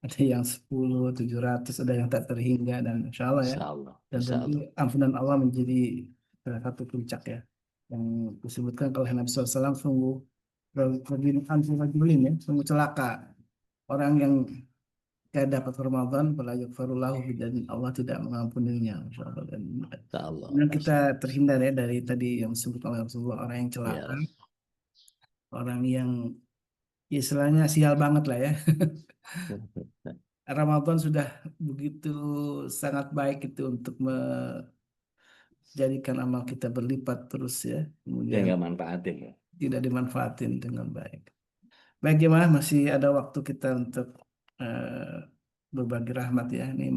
Speaker 1: Ada yang 10, 700, ada yang tak terhingga dan insya Allah ya.
Speaker 2: Insya Allah.
Speaker 1: Dan
Speaker 2: Insya
Speaker 1: tentu
Speaker 2: Allah.
Speaker 1: ampunan Allah menjadi salah satu puncak ya. Yang disebutkan oleh Nabi SAW sungguh ya, sungguh celaka orang yang tidak dapat Ramadan, pada yukfarullahu dan Allah tidak mengampuninya. Insya Allah. Dan
Speaker 2: Insya Allah.
Speaker 1: kemudian kita terhindar ya dari tadi yang disebut oleh Rasulullah, orang yang celaka,
Speaker 2: Ya.
Speaker 1: orang yang istilahnya sial banget lah ya. Ramadan sudah begitu sangat baik itu untuk menjadikan amal kita berlipat terus ya.
Speaker 2: Dia
Speaker 1: Kemudian
Speaker 2: nggak manfaatin ya.
Speaker 1: tidak dimanfaatin dengan baik. Baik jemaah, masih ada waktu kita untuk berbagi rahmat ya. Ini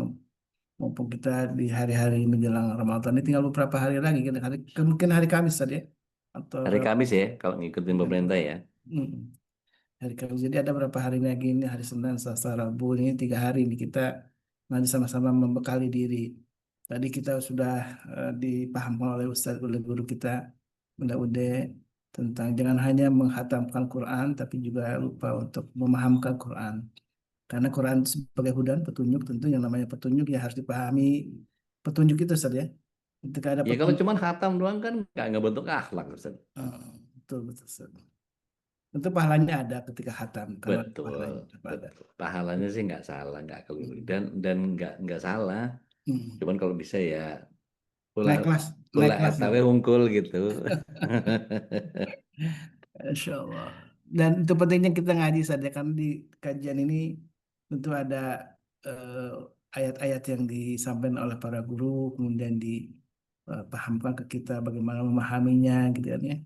Speaker 1: mumpung kita di hari-hari menjelang Ramadan ini tinggal beberapa hari lagi kan mungkin hari Kamis tadi ya. Atau
Speaker 2: Hari Kamis ya, kalau ngikutin pemerintah ya.
Speaker 1: Hmm. Hari Kamis. Jadi ada berapa hari lagi ini, hari Senin, Selasa, Rabu, ini 3 hari ini kita nanti sama-sama membekali diri. Tadi kita sudah dipahamkan oleh Ustadz, oleh guru kita, Bunda Ude, tentang jangan hanya menghatamkan Quran, tapi juga lupa untuk memahamkan Quran. Karena Quran itu sebagai hudan, petunjuk, tentu yang namanya petunjuk ya harus dipahami petunjuk itu Ustadz ya. Ketika ada
Speaker 2: Ya kalau
Speaker 1: petunjuk,
Speaker 2: cuma khatam doang kan nggak bentuk akhlak Ustaz.
Speaker 1: betul, betul, Ustadz. Tentu pahalanya ada ketika khatam. Kalau ada
Speaker 2: Betul,
Speaker 1: pahalanya, ada.
Speaker 2: betul. Pahalanya sih nggak salah, nggak keliru dan nggak salah.
Speaker 1: Hmm.
Speaker 2: Cuman kalau bisa ya pula
Speaker 1: Naik kelas,
Speaker 2: pula
Speaker 1: naik kelas
Speaker 2: etawe
Speaker 1: gitu.
Speaker 2: hungkul gitu.
Speaker 1: Insya Allah. Dan itu pentingnya kita ngaji saja karena di kajian ini tentu ada ayat-ayat yang disampaikan oleh para guru, kemudian dipahamkan ke kita bagaimana memahaminya gitu kan ya.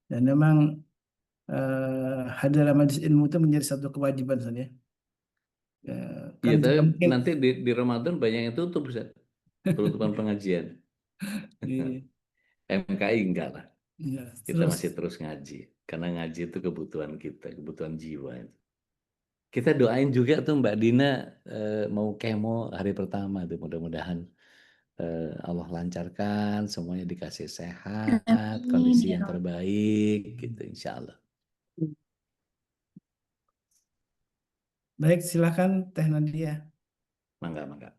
Speaker 1: Dan memang hadir dalam majelis ilmu itu menjadi satu kewajiban saja. Kan
Speaker 2: Iya, tapi
Speaker 1: tidak mungkin.
Speaker 2: nanti di Ramadan banyak yang tutup Ustaz. Penutupan pengajian.
Speaker 1: Iya,
Speaker 2: MKI enggak lah.
Speaker 1: iya.
Speaker 2: Kita
Speaker 1: Terus
Speaker 2: masih terus ngaji. Karena ngaji itu kebutuhan kita, kebutuhan jiwa. Kita doain juga tuh Mbak Dina mau kemo hari pertama tuh mudah-mudahan Allah lancarkan, semuanya dikasih sehat,
Speaker 4: Amin
Speaker 2: kondisi
Speaker 4: ya
Speaker 2: yang
Speaker 4: Allah.
Speaker 2: terbaik gitu insya Allah.
Speaker 1: baik, silakan Teh Nadia.
Speaker 2: Mangga, mangga.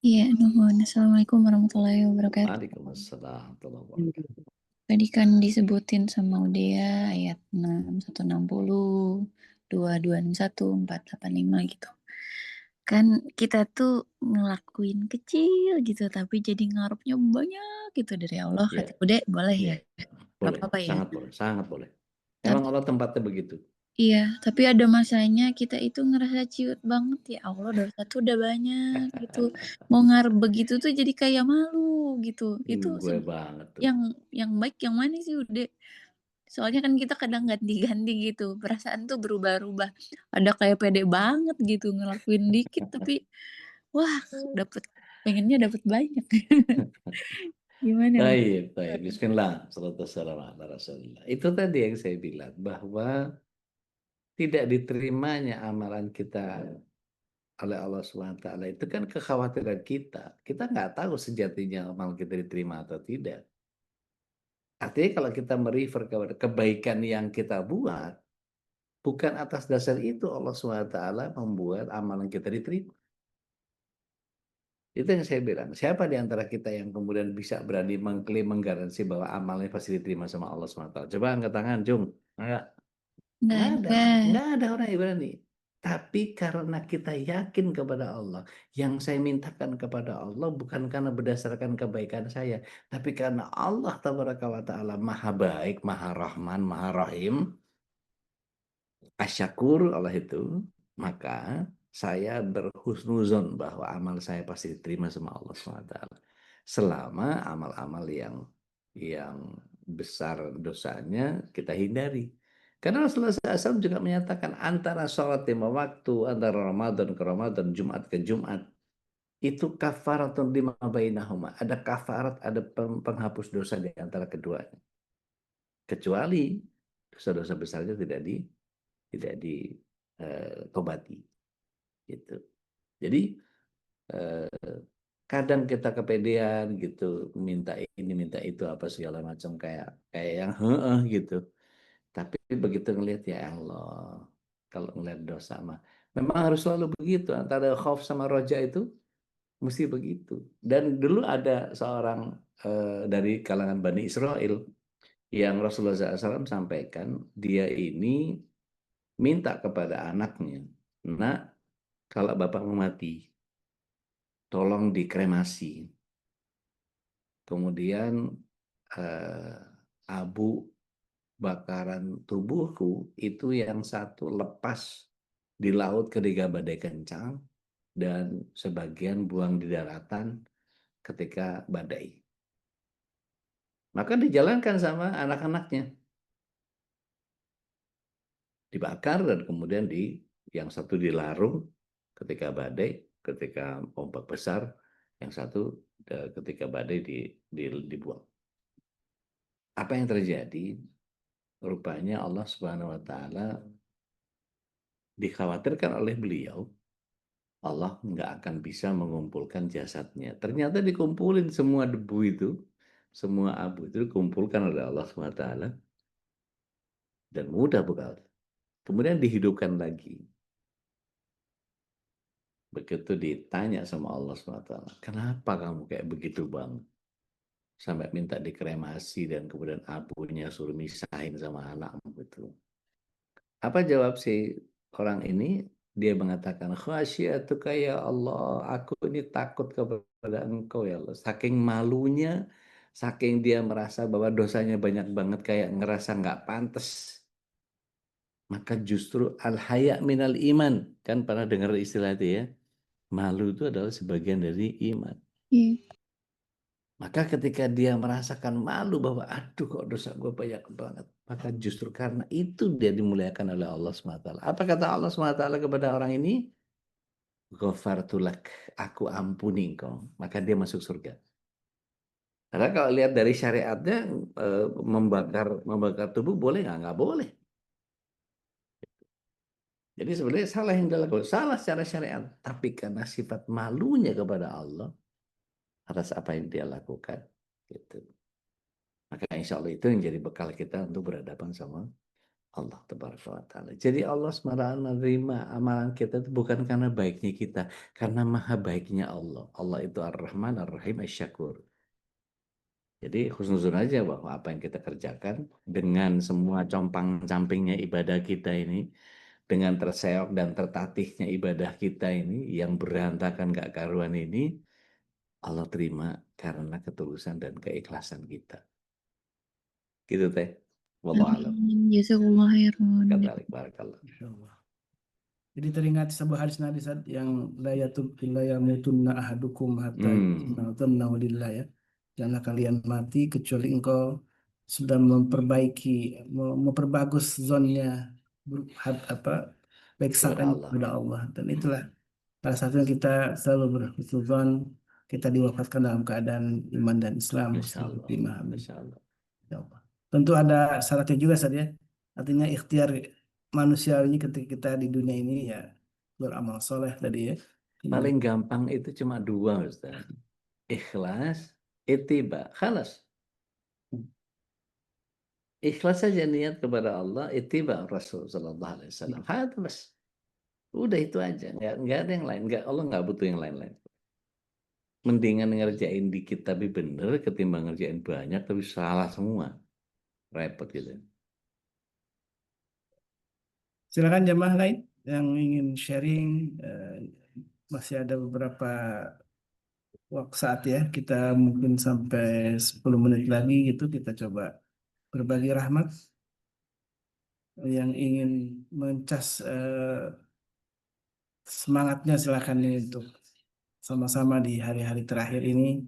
Speaker 4: Iya, nuhun. Assalamualaikum warahmatullahi wabarakatuh.
Speaker 2: Waalaikumsalam warahmatullahi wabarakatuh.
Speaker 4: Tadi kan disebutin sama Udea ayat 6, 160, 221, 485 gitu. Kan kita tuh ngelakuin kecil gitu, tapi jadi ngarepnya banyak gitu dari Allah.
Speaker 2: Iya,
Speaker 4: Kata Ude, boleh
Speaker 2: iya,
Speaker 4: ya? Gak
Speaker 2: boleh,
Speaker 4: apa-apa ya?
Speaker 2: sangat boleh, sangat boleh.
Speaker 4: Tapi,
Speaker 2: Emang Allah tempatnya begitu.
Speaker 4: iya, tapi ada masanya kita itu ngerasa ciut banget ya Allah, dosa tuh udah banyak gitu. Mau ngarep begitu tuh jadi kayak malu gitu. Itu
Speaker 2: Gue banget tuh.
Speaker 4: yang baik yang mana sih Ude? Soalnya kan kita kadang ganti-ganti gitu. Perasaan tuh berubah-ubah. Ada kayak pede banget gitu ngelakuin dikit tapi wah, pengennya dapat banyak. Gimana?
Speaker 2: Baik, baik. Bismillah. Salatu wassalamu ala Rasulillah. Itu tadi yang saya bilang bahwa tidak diterimanya amalan kita oleh Allah SWT itu kan kekhawatiran kita. Kita nggak tahu sejatinya amal kita diterima atau tidak. Artinya kalau kita merefer kepada kebaikan yang kita buat, bukan atas dasar itu Allah SWT membuat amalan kita diterima. Itu yang saya bilang. Siapa di antara kita yang kemudian bisa berani mengklaim, menggaransi bahwa amalnya pasti diterima sama Allah SWT? Coba angkat tangan, Jung. Enggak.
Speaker 4: Nggak
Speaker 2: Nggak ada.
Speaker 4: ada.
Speaker 2: Nggak ada orang yang berani. Tapi karena kita yakin kepada Allah, yang saya mintakan kepada Allah bukan karena berdasarkan kebaikan saya, tapi karena Allah tabaraka wa ta'ala maha baik, maha rahman, maha rahim, asyakur Allah itu, maka saya berhusnuzon bahwa amal saya pasti diterima sama Allah SWT. Selama amal-amal yang besar dosanya kita hindari. Karena Rasulullah SAW juga menyatakan antara sholat lima waktu, antara Ramadan ke Ramadan, Jumat ke Jumat, itu kafaratun lima bainahuma. Ada kafarat, ada penghapus dosa di antara keduanya. Kecuali dosa-dosa besarnya tidak ditobati. Gitu. Jadi kadang kita kepedean gitu, minta ini, minta itu, apa segala macam kayak yang gitu. Tapi begitu ngelihat ya Allah, kalau ngelihat dosa mah memang harus selalu begitu, antara khauf sama roja itu mesti begitu. Dan dulu ada seorang dari kalangan Bani Israel yang Rasulullah SAW sampaikan, dia ini minta kepada anaknya, nak, kalau bapakmu mati, tolong dikremasi. Kemudian abu bakaran tubuhku itu yang satu lepas di laut ketika badai kencang dan sebagian buang di daratan ketika badai. Maka dijalankan sama anak-anaknya. Dibakar dan kemudian yang satu dilarung ketika badai, ketika ombak besar, yang satu ketika badai dibuang. Apa yang terjadi? Rupanya Allah Subhanahu wa taala dikhawatirkan oleh beliau, Allah nggak akan bisa mengumpulkan jasadnya. Ternyata dikumpulin semua debu itu, semua abu itu dikumpulkan oleh Allah Subhanahu wa taala dan mudah bekal. Kemudian dihidupkan lagi. Begitu ditanya sama Allah Subhanahu wa taala, kenapa kamu kayak begitu bang? Sampai minta dikremasi dan kemudian abunya suruh misahin sama anakmu itu. Apa jawab si orang ini? Dia mengatakan, khasyatuka ya Allah, aku ini takut kepada engkau ya Allah. Saking malunya, saking dia merasa bahwa dosanya banyak banget, kayak ngerasa nggak pantas. Maka justru al-haya minal iman. Kan pernah dengar istilah itu ya? Malu itu adalah sebagian dari iman. Maka ketika dia merasakan malu bahwa aduh kok dosa gue banyak banget. Maka justru karena itu dia dimuliakan oleh Allah SWT. Apa kata Allah SWT kepada orang ini? Ghafartulak, aku ampuni engkau. Maka dia masuk surga. Karena kalau lihat dari syariatnya, membakar tubuh boleh nggak? Nggak boleh. Jadi sebenarnya salah yang dilakukan. Salah secara syariat. Tapi karena sifat malunya kepada Allah, atas apa yang dia lakukan. Gitu. Maka insya Allah itu yang jadi bekal kita untuk berhadapan sama Allah Taala. Jadi Allah SWT menerima amalan kita itu bukan karena baiknya kita, karena maha baiknya Allah. Allah itu Ar-Rahman, Ar-Rahim, Asy-Syakur. Jadi husnuzon aja bahwa apa yang kita kerjakan dengan semua compang-campingnya ibadah kita ini, dengan terseok dan tertatihnya ibadah kita ini, yang berantakan gak karuan ini, Allah terima karena ketulusan dan keikhlasan kita. Gitu teh. Wallahu a'lam.
Speaker 4: Jazakumullah khairan.
Speaker 2: Kadzalik barakallah.
Speaker 1: Insyaallah. Jadi teringat sebuah hadis Nabi yang la yamutunna ahadukum hatta yusna'tunna lillah ya. Janganlah kalian mati kecuali engkau sudah memperbagus zonnya baik sangka kepada Allah. Dan itulah salah satunya kita selalu berhusnuzon, kita diwafatkan dalam keadaan iman dan Islam.
Speaker 2: Masyaallah.
Speaker 1: Ya Allah. Tentu ada syaratnya juga saja. Artinya ikhtiar manusia ini ketika kita di dunia ini ya beramal soleh tadi ya.
Speaker 2: Paling gampang itu cuma dua, Ustaz. Ikhlas, ittiba. Khalas. Ikhlas saja niat kepada Allah, ittiba Rasul sallallahu alaihi wasallam. Itu bas. Udah itu aja, nggak ada yang lain. Allah nggak butuh yang lain-lain. Mendingan ngerjain dikit tapi bener ketimbang ngerjain banyak tapi salah semua. Repot gitu.
Speaker 1: Silakan jemaah lain. yang ingin sharing, masih ada beberapa waktu saat ya, kita mungkin sampai 10 menit lagi gitu, kita coba berbagi rahmat. Yang ingin mencas semangatnya silakan nih untuk sama-sama di hari-hari terakhir ini.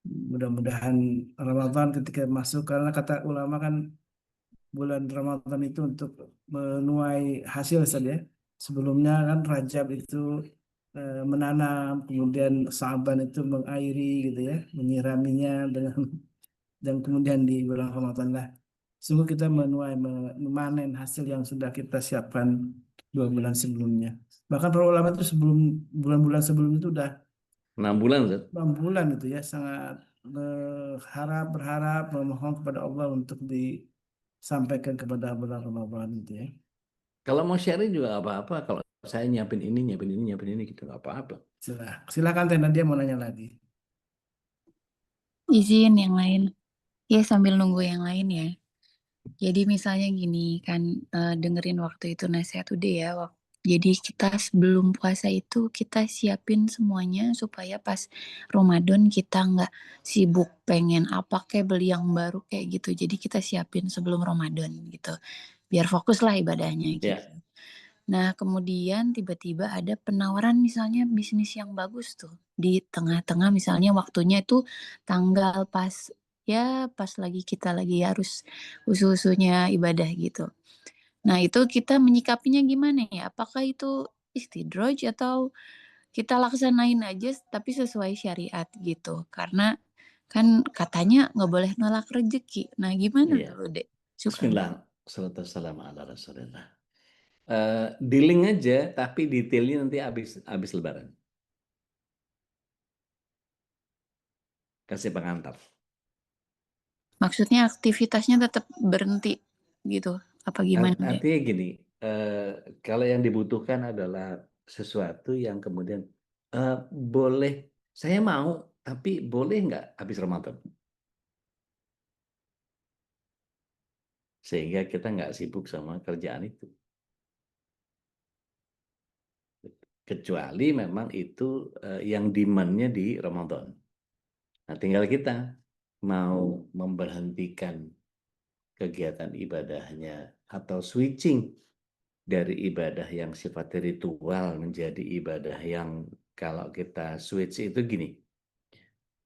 Speaker 1: Mudah-mudahan Ramadan ketika masuk, karena kata ulama kan bulan Ramadan itu untuk menuai hasil saja. Sebelumnya kan Rajab itu menanam, kemudian Sa'ban itu mengairi gitu ya, menyiraminya dengan dan kemudian di bulan Ramadan lah. Sungguh kita menuai memanen hasil yang sudah kita siapkan 2 bulan sebelumnya. Bahkan para ulama itu sebelum bulan-bulan sebelum itu udah
Speaker 2: 6 bulan, Ustaz.
Speaker 1: 6 bulan itu ya, sangat berharap memohon kepada Allah untuk disampaikan kepada bulan Ramadan itu ya.
Speaker 2: Kalau mau sharing juga apa-apa. Kalau saya nyiapin ini, nyiapin ini gitu nggak apa-apa.
Speaker 1: Silakan Teh Nadia mau nanya lagi.
Speaker 4: Izin yang lain. Ya sambil nunggu yang lain ya. Jadi misalnya gini kan, dengerin waktu itu nasihat udah ya. Jadi kita sebelum puasa itu kita siapin semuanya supaya pas Ramadan kita nggak sibuk pengen apa kayak beli yang baru kayak gitu. Jadi kita siapin sebelum Ramadan gitu. Biar fokus lah ibadahnya gitu.
Speaker 2: Ya.
Speaker 4: Nah, kemudian tiba-tiba ada penawaran misalnya bisnis yang bagus tuh. Di tengah-tengah misalnya waktunya itu tanggal pas ya pas lagi kita lagi harus usu-usunya ibadah gitu. Nah, itu kita menyikapinya gimana ya? Apakah itu istidroj atau kita laksanain aja tapi sesuai syariat gitu? Karena kan katanya nggak boleh nolak rezeki. Nah, gimana
Speaker 2: Iya.
Speaker 4: tuh, Dek? Syukran.
Speaker 2: Bismillah. Assalamualaikum ala Rasulillah. Dealing aja, tapi detailnya nanti habis Lebaran. Kasih pengantar.
Speaker 4: Maksudnya aktivitasnya tetap berhenti gitu. Apa gimana, Dek?
Speaker 2: Artinya gini, kalau yang dibutuhkan adalah sesuatu yang kemudian boleh, saya mau, tapi boleh nggak habis Ramadan? Sehingga kita nggak sibuk sama kerjaan itu. Kecuali memang itu yang demand-nya di Ramadan. Nah, tinggal kita mau memberhentikan kegiatan ibadahnya atau switching dari ibadah yang sifatnya ritual menjadi ibadah yang kalau kita switch itu gini.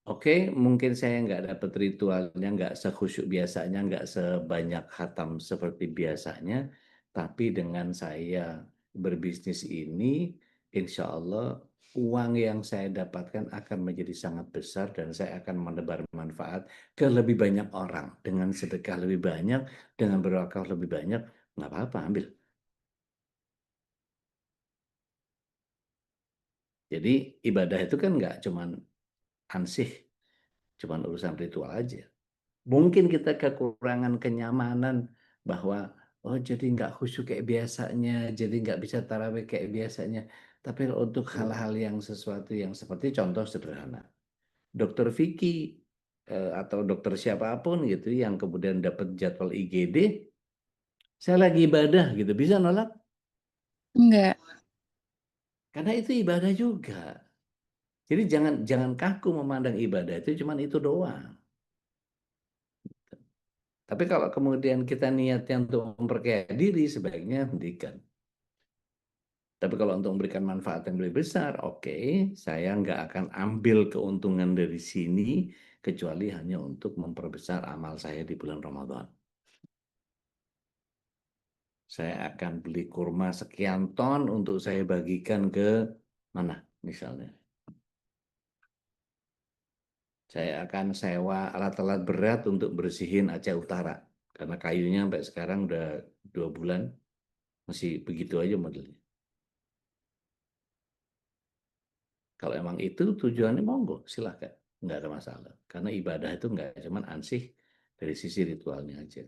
Speaker 2: Oke, mungkin saya nggak dapat ritualnya, nggak sekhusyuk biasanya, nggak sebanyak khatam seperti biasanya, tapi dengan saya berbisnis ini, insya Allah uang yang saya dapatkan akan menjadi sangat besar dan saya akan menebar manfaat ke lebih banyak orang. Dengan sedekah lebih banyak, dengan berwakaf lebih banyak, nggak apa-apa, ambil. Jadi ibadah itu kan nggak cuman ansih, cuman urusan ritual aja. Mungkin kita kekurangan kenyamanan bahwa oh jadi nggak khusyuk kayak biasanya, jadi nggak bisa tarawih kayak biasanya. Tapi untuk hal-hal yang sesuatu yang seperti contoh sederhana, dokter Vicky atau dokter siapapun gitu yang kemudian dapat jadwal IGD, saya lagi ibadah gitu, bisa nolak?
Speaker 4: Enggak.
Speaker 2: Karena itu ibadah juga. Jadi jangan kaku memandang ibadah itu cuman itu doang. Tapi kalau kemudian kita niatnya untuk memperkaya diri, sebaiknya hentikan. Tapi kalau untuk memberikan manfaat yang lebih besar, oke, saya nggak akan ambil keuntungan dari sini, kecuali hanya untuk memperbesar amal saya di bulan Ramadan. Saya akan beli kurma sekian ton untuk saya bagikan ke mana misalnya. Saya akan sewa alat-alat berat untuk bersihin Aceh Utara. Karena kayunya sampai sekarang udah 2 bulan, masih begitu aja modelnya. Kalau emang itu tujuannya, monggo, silahkan. Nggak ada masalah. Karena ibadah itu nggak cuma ansih dari sisi ritualnya aja.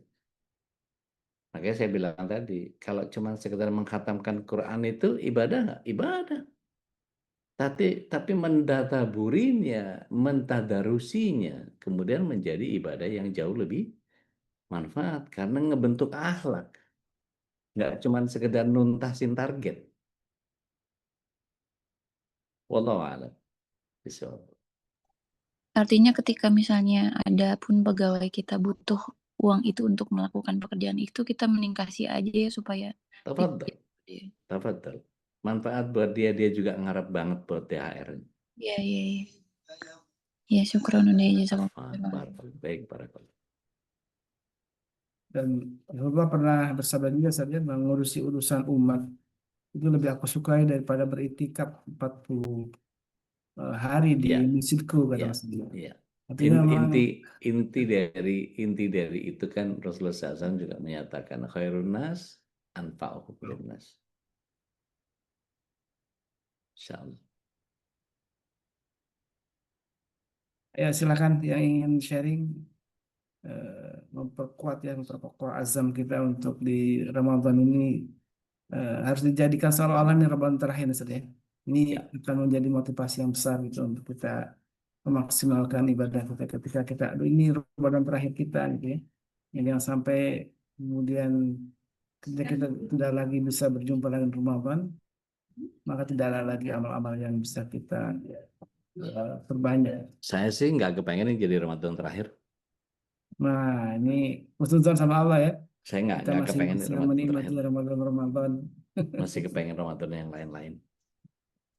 Speaker 2: Makanya saya bilang tadi, kalau cuma sekedar menghatamkan Quran itu ibadah nggak? Ibadah. Tapi mendadaburinya, mentadarusinya, kemudian menjadi ibadah yang jauh lebih manfaat. Karena ngebentuk akhlak. Nggak cuma sekedar nuntasin target. Wallahu a'lam bishawab.
Speaker 4: Artinya ketika misalnya ada pun pegawai kita butuh uang itu untuk melakukan pekerjaan itu, kita meningkasi aja ya supaya
Speaker 2: Tafadhal, tafadhal. Manfaat buat dia, dia juga ngarep banget buat THR.
Speaker 4: Iya, iya, iya. Ya, syukron udah jazakallah.
Speaker 2: Baik, barakallah.
Speaker 1: Dan Rasulullah pernah bersabda juga saja mengurusi urusan umat itu lebih aku sukai daripada beriktikaf 40 hari di
Speaker 2: Ya,
Speaker 1: masjidku kata
Speaker 2: ya,
Speaker 1: Rasulullah.
Speaker 2: ya.
Speaker 1: Artinya memang
Speaker 2: Inti dari itu kan Rasulullah SAW juga menyatakan khairun nas anfa'uhum linnas. Insyaallah.
Speaker 1: ya silakan yang ingin sharing memperkuat azam kita untuk di Ramadan ini harus dijadikan seolah-olah ini Ramadan terakhir Ustaz ya. Ini
Speaker 2: Ya,
Speaker 1: akan menjadi motivasi yang besar gitu untuk kita memaksimalkan ibadah kita ketika kita aduh ini Ramadan terakhir kita gitu ya. Yang jangan sampai kemudian ketika kita tidak lagi bisa berjumpa dengan Ramadan, maka tidak ada lagi amal-amal yang bisa kita perbanyak.
Speaker 2: saya sih nggak kepengen ini jadi Ramadan terakhir.
Speaker 1: Nah, ini husnuzon sama Allah ya.
Speaker 2: Saya
Speaker 1: Kita
Speaker 2: nggak
Speaker 1: masih
Speaker 2: kepengen
Speaker 1: bisa
Speaker 2: Ramadan
Speaker 1: menikmati
Speaker 2: terakhir.
Speaker 1: Ramadan.
Speaker 2: Masih kepengen Ramadan yang lain-lain.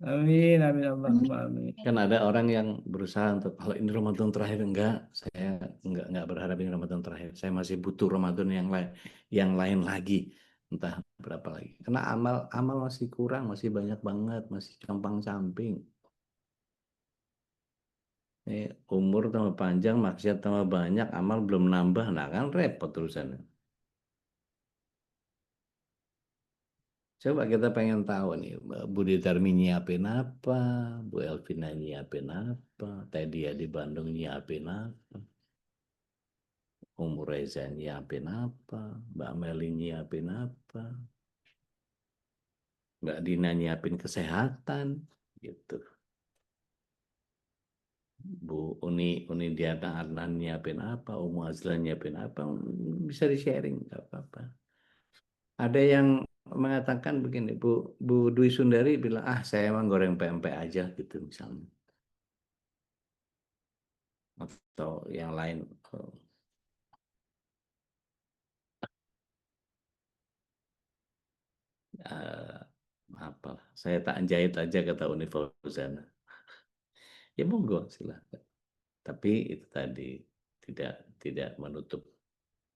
Speaker 1: Amin, amin, Allahumma amin.
Speaker 2: Kan ada orang yang berusaha untuk kalau ini Ramadan terakhir, enggak, saya enggak berharap ini Ramadan terakhir. Saya masih butuh Ramadan yang lain lagi, entah berapa lagi. Karena amal masih kurang, masih banyak banget, masih campang-camping. Umur tambah panjang, maksiat tambah banyak, amal belum nambah, nah kan repot urusannya. Coba kita pengen tahu nih, Budi Darmi nyiapin apa, Bu Elvina nyiapin apa, Tedia di Bandung nyiapin apa, Reza nyiapin apa, Mbak Meli nyiapin apa, Mbak Dina nyiapin kesehatan, gitu. Bu Uni Diana Arnan nyiapin apa, Umu Azlan nyiapin apa, bisa di-sharing, nggak apa-apa. Ada yang mengatakan begini, Bu Dwi Sundari bilang, saya emang goreng pempek aja gitu misalnya. Atau yang lain. Apa? Saya tak jahit aja kata Uni Fauzana. Ya monggo silahkan. Tapi itu tadi tidak menutup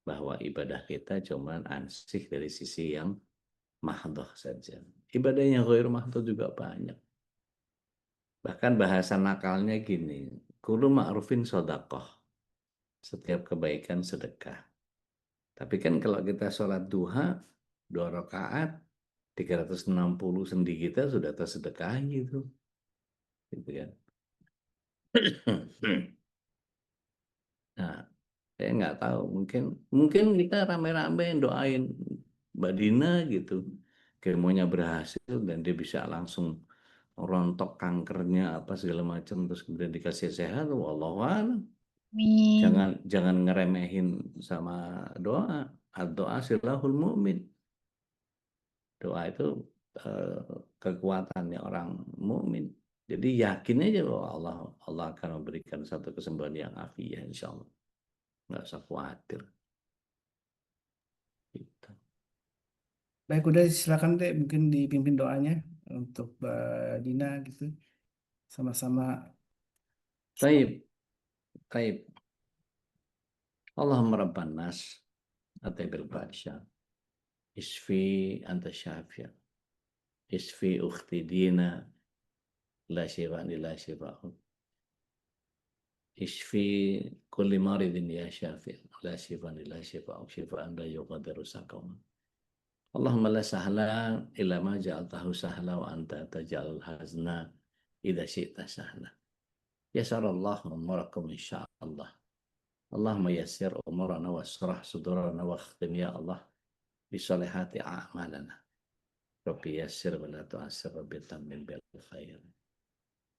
Speaker 2: bahwa ibadah kita cuman ansih dari sisi yang mahdoh saja. Ibadahnya ghair mahdoh juga banyak. Bahkan bahasa nakalnya gini, kullu ma'rufin sodakoh. Setiap kebaikan sedekah. Tapi kan kalau kita sholat duha, 2 rakaat, 360 sendi kita sudah tersedekah gitu. Gitu kan. Nah, saya nggak tahu, mungkin kita rame-rame doain Mbak Dina gitu, kemonya berhasil dan dia bisa langsung rontok kankernya apa segala macam terus kemudian dikasih sehat, wallahu a'lam.
Speaker 4: Amin.
Speaker 2: Jangan ngeremehin sama doa. Doa silahul mu'min. Doa itu kekuatannya orang mukmin. Jadi yakin aja bahwa Allah akan memberikan satu kesembuhan yang afiah insya Allah. Nggak usah khawatir. Gitu.
Speaker 1: Baik, udah silakan deh mungkin dipimpin doanya untuk Mbak Dina gitu. Sama-sama.
Speaker 2: Taib, taib. Allahumma rabban nas atabil badsya. Isfi anta syafi'a. Isfi ukhti dina la syifa'an illa syifa'un. Isfi kulli maridin ya syafi' la syifa'an illa syifa'un. Syifa'an la yughadiru saqama. Allahumma la sahla illa ma ja'altahu sahla wa anta taj'alul hazna idza syi'ta sahla. Yasarallahu umurakum insyaallah. Allahumma yassir umurana wasrah sudurana wa khtim ya Allah bi salihati a'malana. Rabbi yassir wa la tu'assir rabbi tammin bil khair.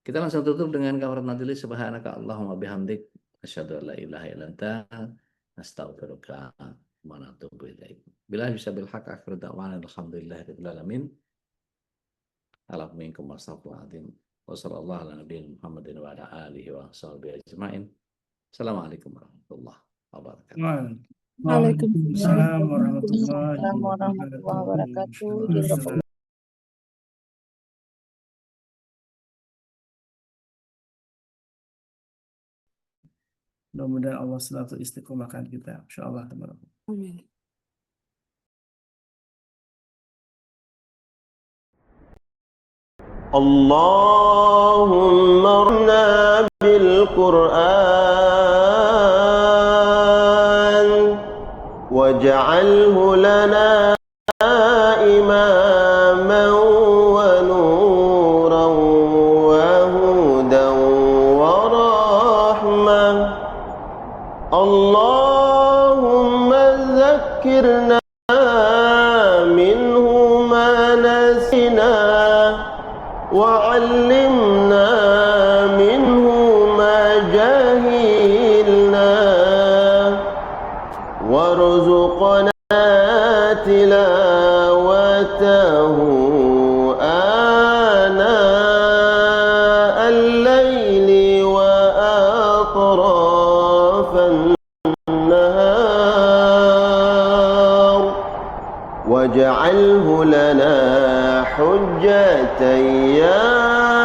Speaker 2: Kita langsung tutup dengan kafarat majelis. Subhanaka Allahumma bihamdik asyhadu an la ilaha illa anta astaghfiruka wa atubu ilaik. Bila bisa bil haq akhir da'wana alhamdulillahirabbil alamin. Ala minkum wassalamu Wassallallahu ala nabiyina Muhammadin wa ala alihi wa sahbihi ajma'in. Assalamualaikum warahmatullahi wabarakatuh.
Speaker 1: Waalaikumsalam warahmatullahi
Speaker 5: Assalamualaikum warahmatullahi wabarakatuh.
Speaker 1: Mudah-mudahan Allah selalu istiqomahkan kita, insyaallah teman-teman.
Speaker 6: Amin.
Speaker 7: اللهم ارنا بالقرآن واجعله لنا إماما ونورا وهدى ورحمة. اللهم ذكرنا منه ما نسينا وعلمنا منه ما جهلنا وارزقنا تلاوته آناء الليل وأطراف النهار واجعله لنا حجة يا